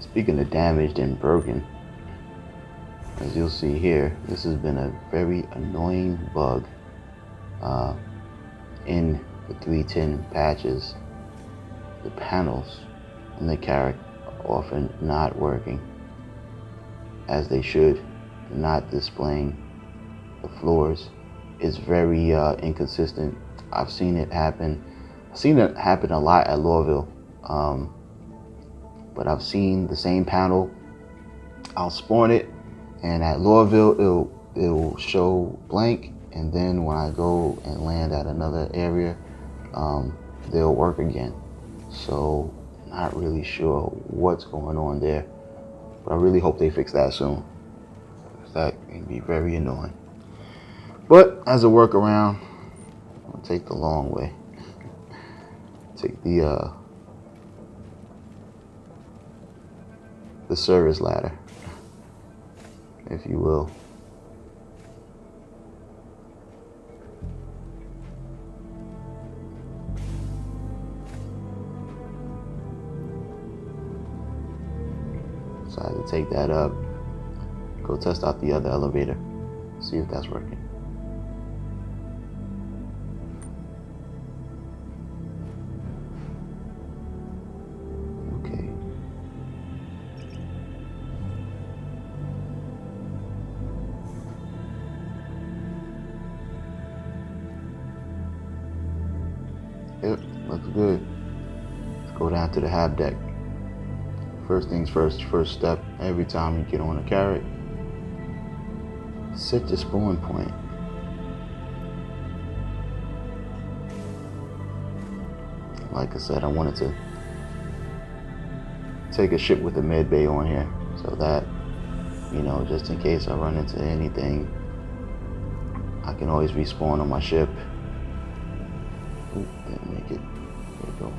speaking of damaged and broken, as you'll see here, this has been a very annoying bug in the 310 patches. The panels in the character are often not working as they should, not displaying the floors. It's very inconsistent. I've seen it happen. I've seen it happen a lot at Lawville. But I've seen the same panel. I'll spawn it, and at Lawville, it'll show blank, and then when I go and land at another area, they'll work again. So, not really sure what's going on there, but I really hope they fix that soon. That can be very annoying. But as a workaround, I'll take the long way. Take the service ladder, if you will. Decided to take that up, go test out the other elevator, see if that's working. Yep, looks good. Let's go down to the hab deck. First things first, first step, every time you get on a carrot, set your spawn point. Like I said, I wanted to take a ship with a med bay on here so that, you know, just in case I run into anything, I can always respawn on my ship. Ooh, didn't make it. There we go.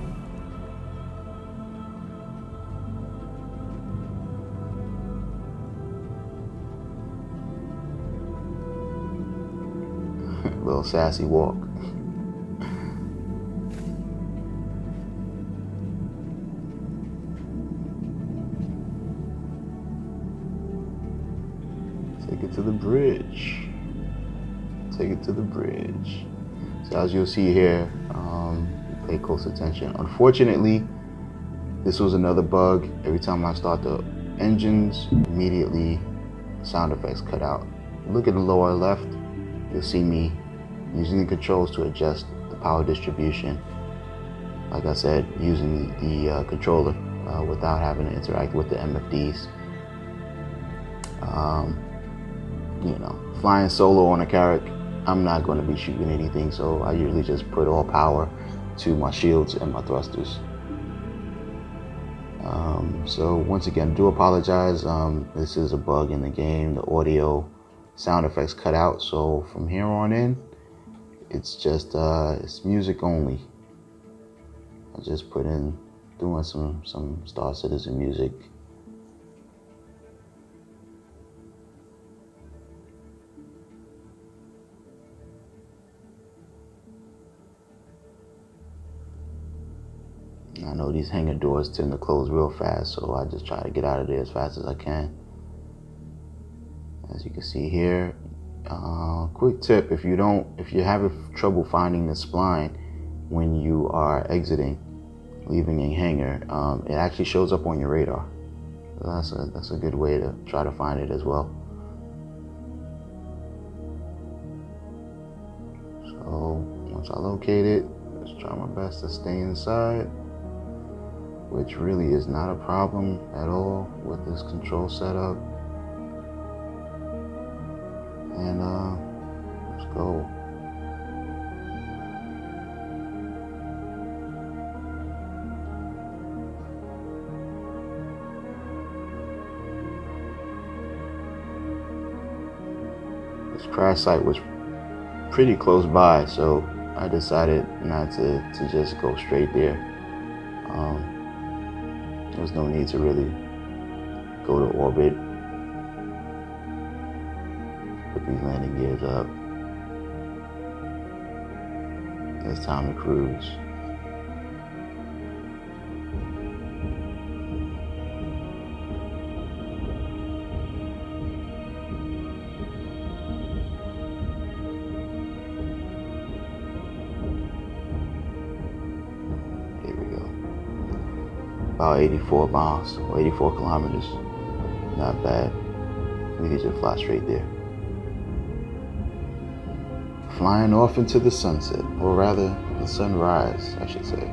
Little sassy walk. Take it to the bridge. Take it to the bridge. So as you'll see here, pay close attention. Unfortunately, this was another bug. Every time I start the engines, immediately sound effects cut out. Look at the lower left, you'll see me using the controls to adjust the power distribution. Like I said, using the controller without having to interact with the MFDs. You know, flying solo on a carrack, I'm not going to be shooting anything, so I usually just put all power to my shields and my thrusters. So once again, do apologize. This is a bug in the game. The audio sound effects cut out, so from here on in, it's just it's music only. I just put in doing some Star Citizen music. I know these hangar doors tend to close real fast, so I just try to get out of there as fast as I can. As you can see here, quick tip: if you have trouble finding the spline when you are exiting, leaving a hangar, it actually shows up on your radar. So that's a good way to try to find it as well. So once I locate it, let's try my best to stay inside, which really is not a problem at all with this control setup. And let's go. This crash site was pretty close by, so I decided not to just go straight there. There's no need to really go to orbit. Put these landing gears up. It's time to cruise. Here we go. About 84 miles, or 84 kilometers. Not bad. We could just fly straight there. Flying off into the sunset, or rather the sunrise, I should say.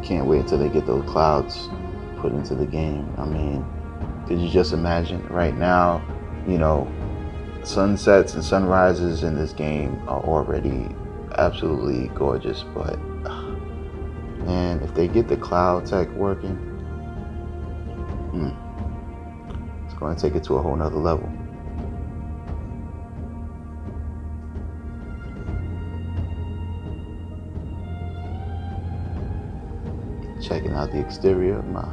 Can't wait until they get those clouds put into the game. I mean, could you just imagine right now, you know, sunsets and sunrises in this game are already absolutely gorgeous, but man, if they get the cloud tech working, it's going to take it to a whole nother level. Checking out the exterior of my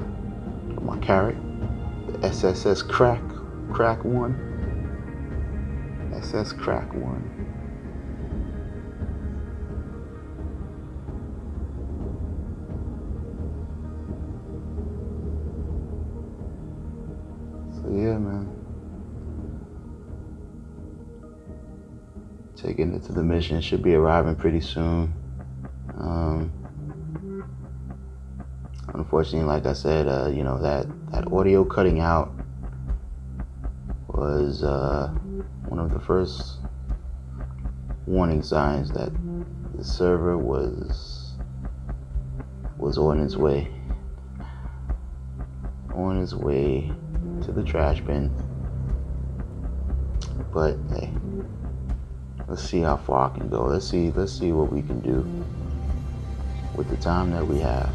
carrack, the SSS Crack 1. SS Crack 1. So yeah, man. Taking it to the mission, should be arriving pretty soon. Unfortunately, like I said, you know, that audio cutting out was one of the first warning signs that the server was on its way to the trash bin. But hey, let's see how far I can go. Let's see what we can do with the time that we have.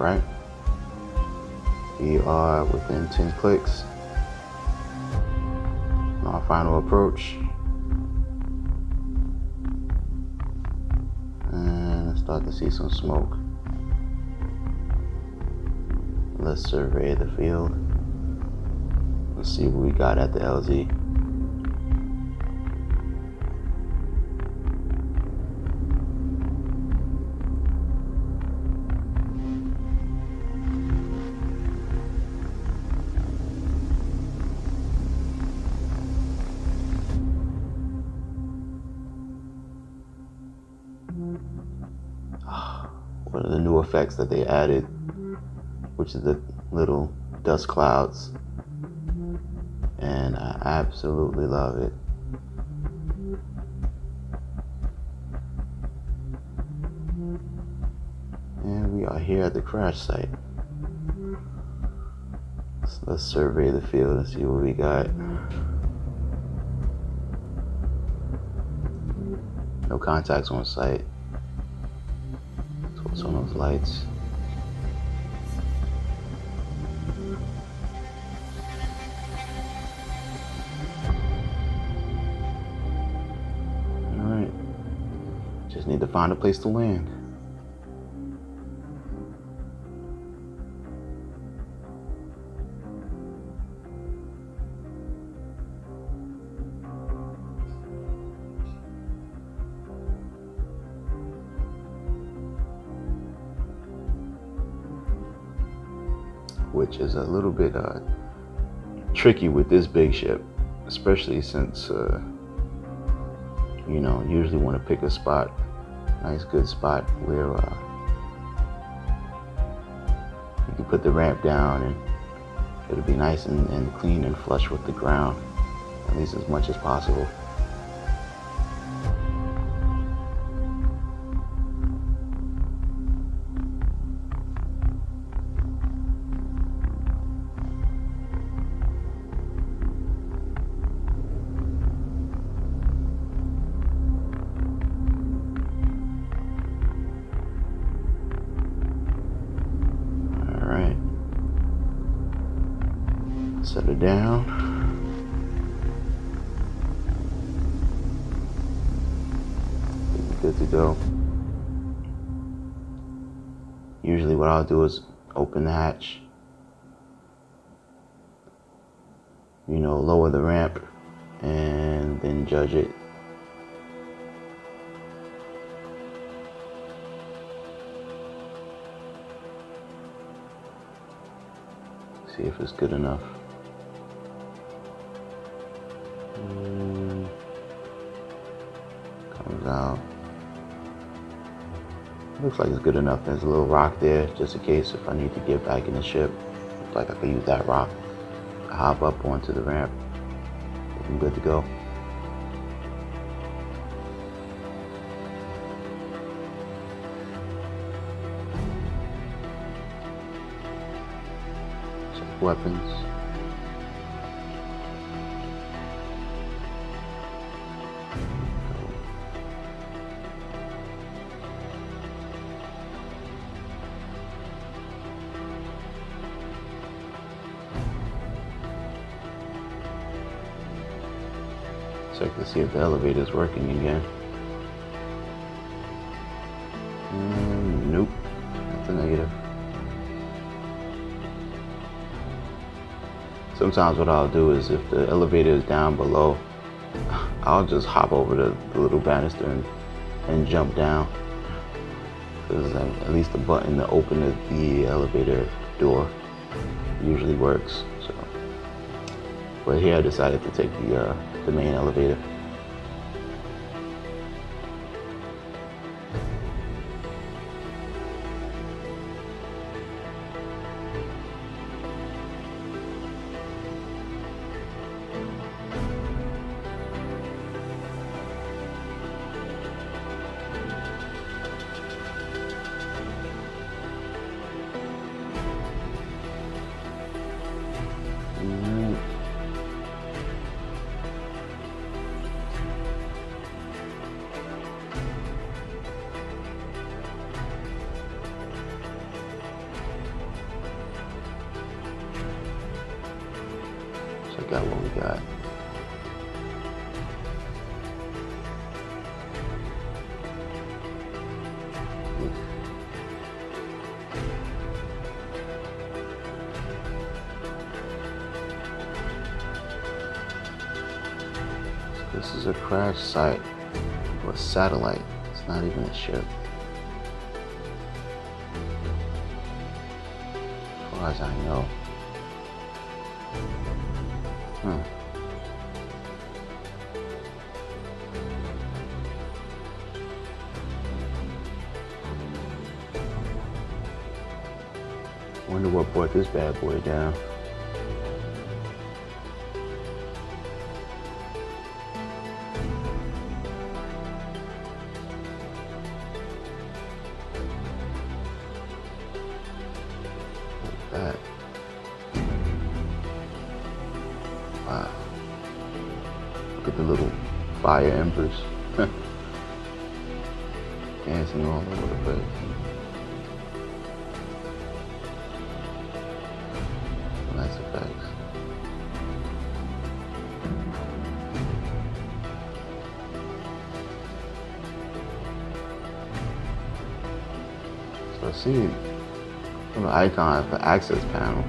right? We are within 10 clicks on our final approach. And I start to see some smoke. Let's survey the field. Let's see what we got at the LZ. One of the new effects that they added, which is the little dust clouds, and I absolutely love it. And we are here at the crash site. So let's survey the field and see what we got. No contacts on site. So what's on those lights? Alright. Just need to find a place to land. Which is a little bit tricky with this big ship, especially since you know, usually want to pick a spot, nice good spot where you can put the ramp down and it'll be nice and clean and flush with the ground, at least as much as possible. Set it down. Good to go. Usually what I'll do is open the hatch, you know, lower the ramp, and then judge it. See if it's good enough. Comes out. Looks like it's good enough. There's a little rock there, just in case if I need to get back in the ship. Looks like I could use that rock to hop up onto the ramp. I'm good to go. Check weapons. Check to see if the elevator is working again. Nope, that's a negative. Sometimes what I'll do is if the elevator is down below, I'll just hop over the little banister and jump down. Because at least the button to open the elevator door usually works. So, but here I decided to take the main elevator. check out what we got. This is a crash site or a satellite. It's not even a ship. As far as I know. Wonder what brought this bad boy down. That. Wow. Look at the little fire embers. Dancing all over the place. Nice effects. So I see the icon for access panel.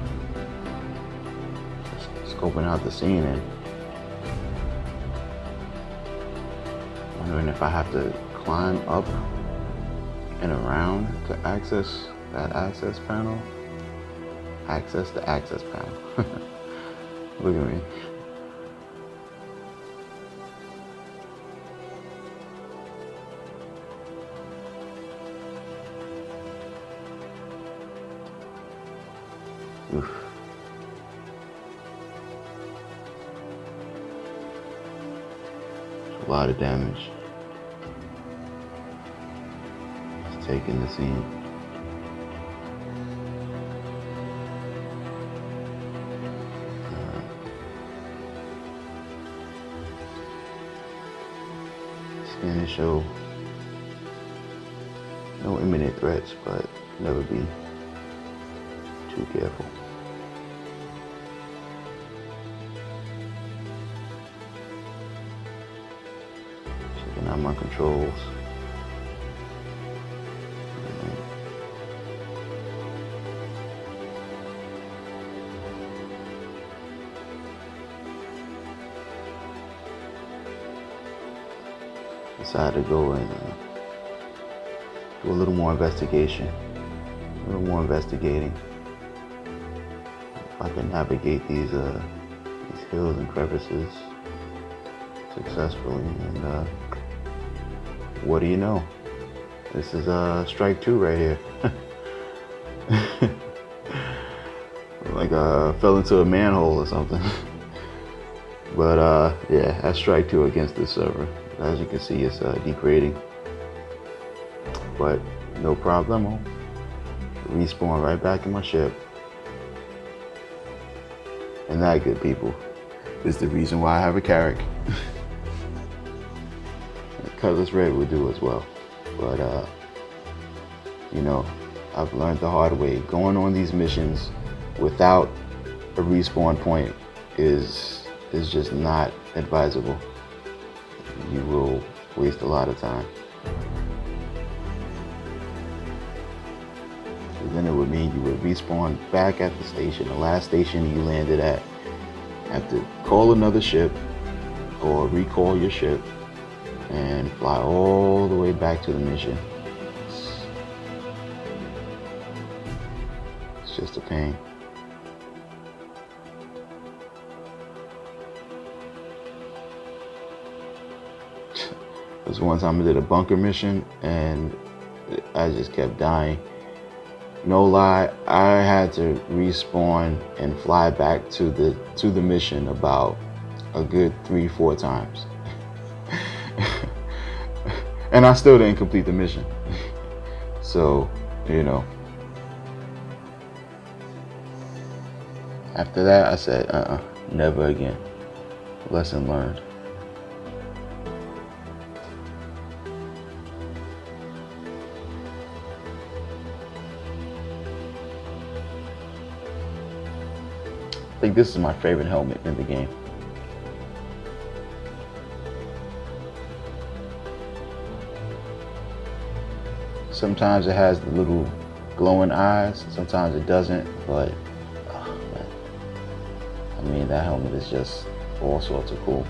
Just scoping out the scene and wondering if I have to climb up and around to access that access panel. Access the access panel. Look at me. Oof. It's a lot of damage. It's taking the scene. Scan to show no imminent threats, but never be too careful. Checking out my controls. Decided to go and do a little more investigation, a little more investigating. If I can navigate these hills and crevices successfully, and what do you know? This is strike 2 right here. Like I fell into a manhole or something. But yeah, that's strike 2 against this server. As you can see, it's degrading, but no problemo. Respawn right back in my ship. And that, good people, is the reason why I have a Carrack. Colorless red will do as well. But you know, I've learned the hard way. Going on these missions without a respawn point is just not advisable. You will waste a lot of time. So then it would mean you would respawn back at the station, the last station you landed at. Have to call another ship or recall your ship and fly all the way back to the mission. It's just a pain. There was one time I did a bunker mission and I just kept dying. No lie, I had to respawn and fly back to the mission about a good 3-4 times. And I still didn't complete the mission. So, you know. After that, I said, never again. Lesson learned. I think this is my favorite helmet in the game. Sometimes it has the little glowing eyes, sometimes it doesn't, but man. I mean, that helmet is just all sorts of cool.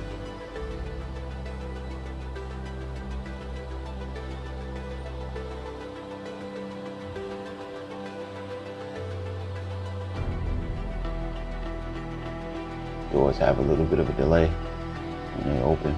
Doors have a little bit of a delay when they open.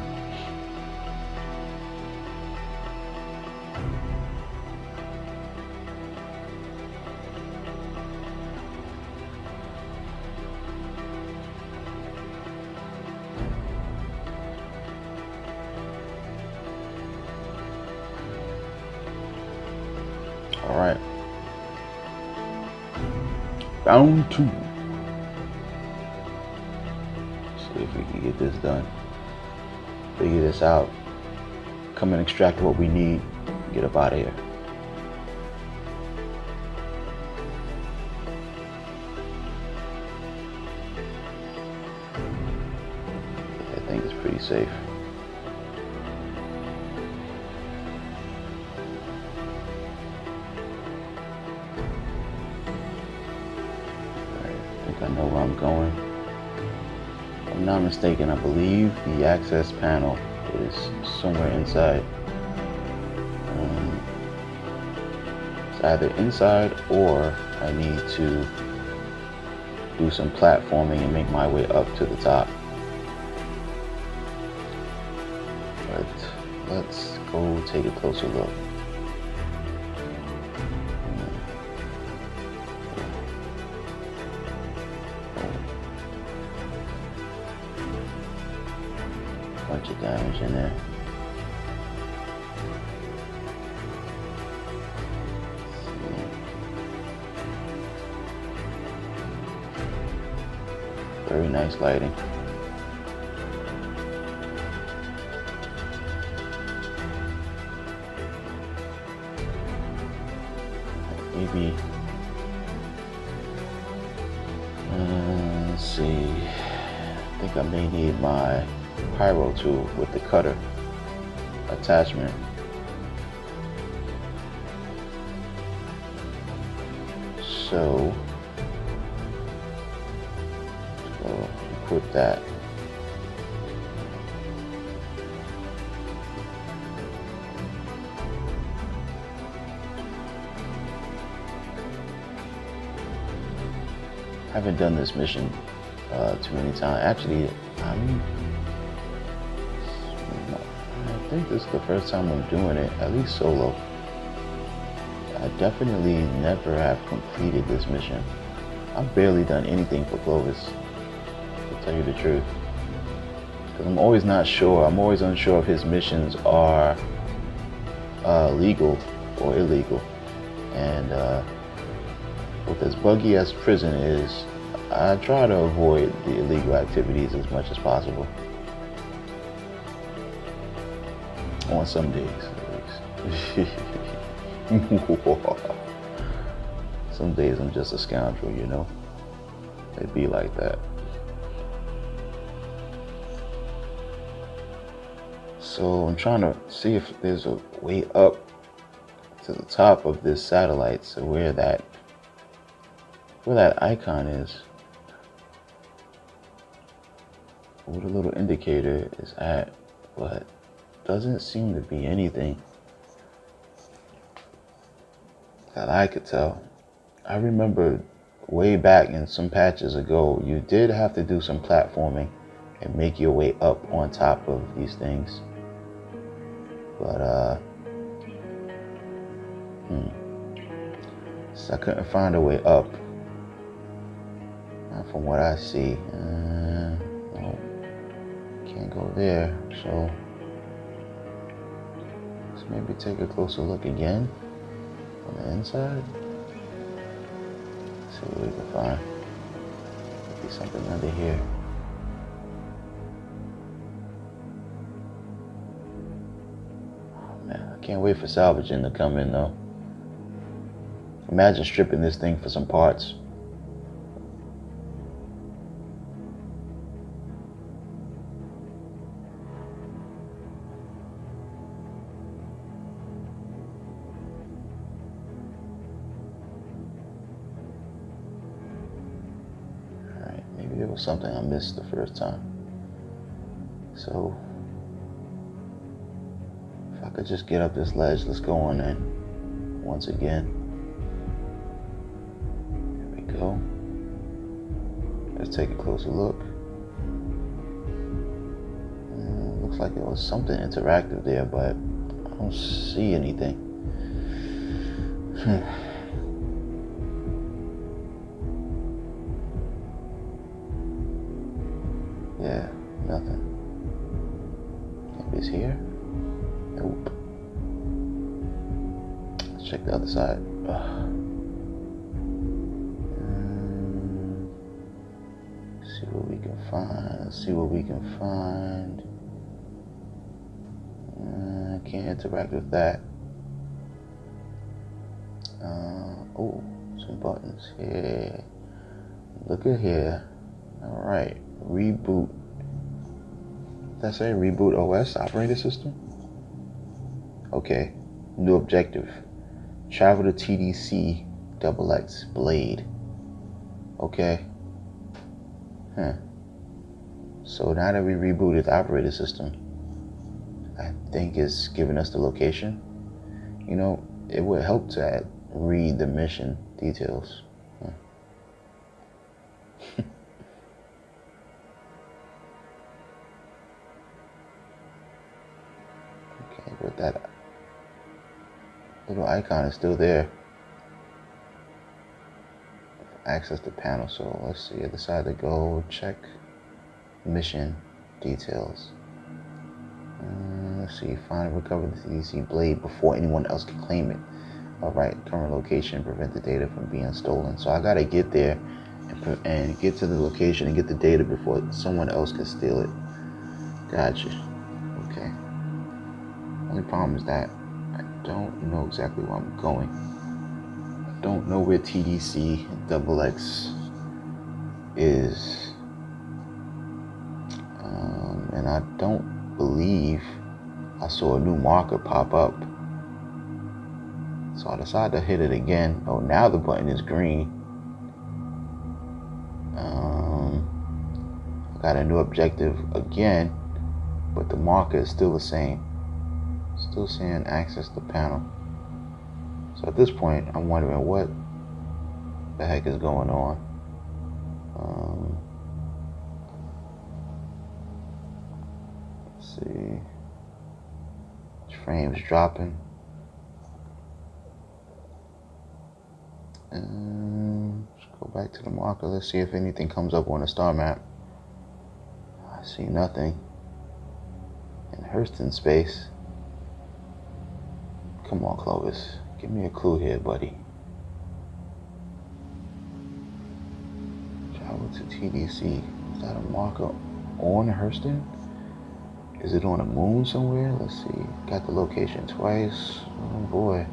All right. Round 2. See if we can get this done. Figure this out. Come and extract what we need. Get up out of here. I think it's pretty safe. I know where I'm going. If I'm not mistaken, I believe the access panel is somewhere inside. It's either inside or I need to do some platforming and make my way up to the top. But let's go take a closer look. Bunch of damage in there. Very nice lighting. Maybe. Let's see. I think I may need my pyro tool with the cutter attachment. So equip that. I haven't done this mission too many times. Actually, I think this is the first time I'm doing it, at least solo. I definitely never have completed this mission. I've barely done anything for Clovis, to tell you the truth. Because I'm always not sure. I'm always unsure if his missions are legal or illegal. And with as buggy as prison is, I try to avoid the illegal activities as much as possible. On some days, at least. Some days I'm just a scoundrel, you know? It'd be like that. So I'm trying to see if there's a way up to the top of this satellite, so where that icon is, where the little indicator is at, but doesn't seem to be anything that I could tell. I remember way back in some patches ago, you did have to do some platforming and make your way up on top of these things. But so I couldn't find a way up. Not from what I see. No, can't go there. So let's maybe take a closer look again on the inside. See what we can find. Maybe something under here. Oh man, I can't wait for salvaging to come in though. Imagine stripping this thing for some parts. Maybe it was something I missed the first time. So, if I could just get up this ledge, let's go on in. Once again. There we go. Let's take a closer look. Looks like there was something interactive there, but I don't see anything. Yeah, nothing. Maybe it's here? Nope. Let's check the other side. See what we can find. Let's see what we can find. Can't interact with that. Oh, some buttons here. Look at here. All right, reboot. Did that say reboot OS operating system? Okay, new objective. Travel to TDC XXX Blade. Okay. So now that we rebooted the operating system, I think it's giving us the location. You know, it would help to read the mission details. Okay, but that little icon is still there. Access the panel. So let's see, other side to go. Check mission details. Let's see, find and recover the TDC blade before anyone else can claim it. All right, current location, prevent the data from being stolen. So I gotta get there and get to the location and get the data before someone else can steal it. Gotcha. Okay. Only problem is that I don't know exactly where I'm going. I don't know where TDC XXX is. And I don't believe I saw a new marker pop up. So I decided to hit it again. Oh, now the button is green. I got a new objective again, but the marker is still the same. Still saying access the panel. So at this point, I'm wondering what the heck is going on. Let's see. Frames dropping. Let's go back to the marker. Let's see if anything comes up on the star map. I see nothing. In Hurston space. Come on, Clovis. Give me a clue here, buddy. Travel to TDC. Is that a marker on Hurston? Is it on a moon somewhere? Let's see. Got the location twice. Oh boy.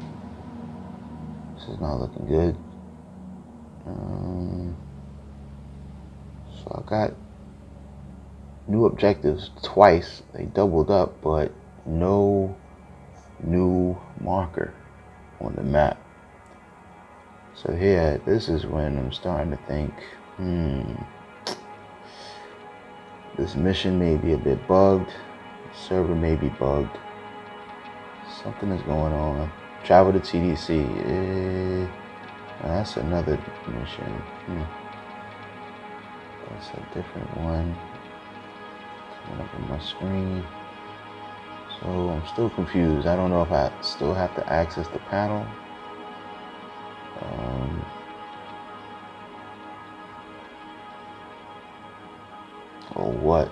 This is not looking good. So I got new objectives twice. They doubled up, but no new marker on the map. So here, this is when I'm starting to think, this mission may be a bit bugged. The server may be bugged. Something is going on. Travel to TDC. That's another mission. That's a different one. Coming up on my screen. So I'm still confused. I don't know if I still have to access the panel. Or what.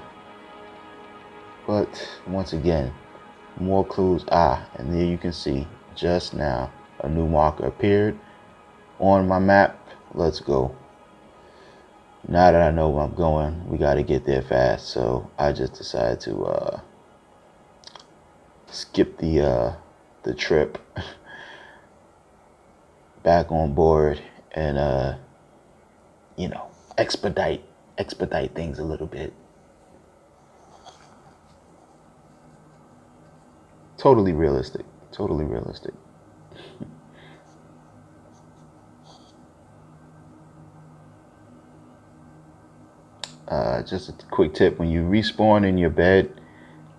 But once again, more clues. And there you can see just now a new marker appeared on my map. Let's go. Now that I know where I'm going, we got to get there fast. So I just decided to skip the trip back on board and expedite things a little bit. Totally realistic. just a quick tip: when you respawn in your bed,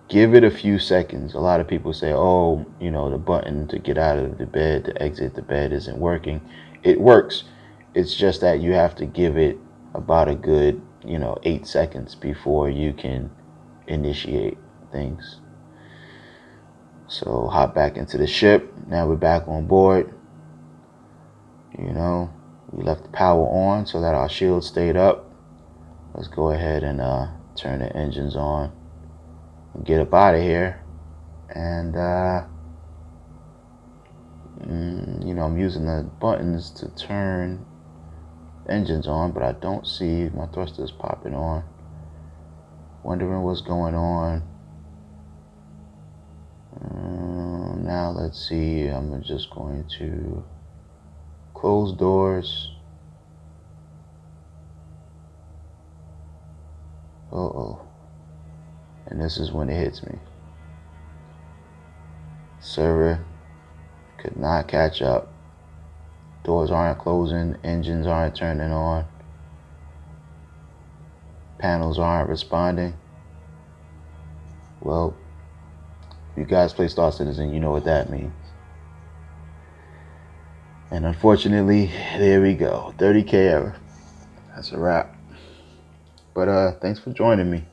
give it a few seconds. A lot of people say, oh, you know, the button to get out of the bed, to exit the bed isn't working. It works. It's just that you have to give it about a good, 8 seconds before you can initiate things. So hop back into the ship. Now we're back on board. We left the power on so that our shield stayed up. Let's go ahead and turn the engines on and get up out of here. And I'm using the buttons to turn engines on, but I don't see my thrusters popping on. Wondering what's going on. Now let's see. I'm just going to close doors. And this is when it hits me. Server could not catch up. Doors aren't closing, engines aren't turning on, panels aren't responding. Well, if you guys play Star Citizen, you know what that means. And unfortunately, there we go. 30K error. That's a wrap. But thanks for joining me.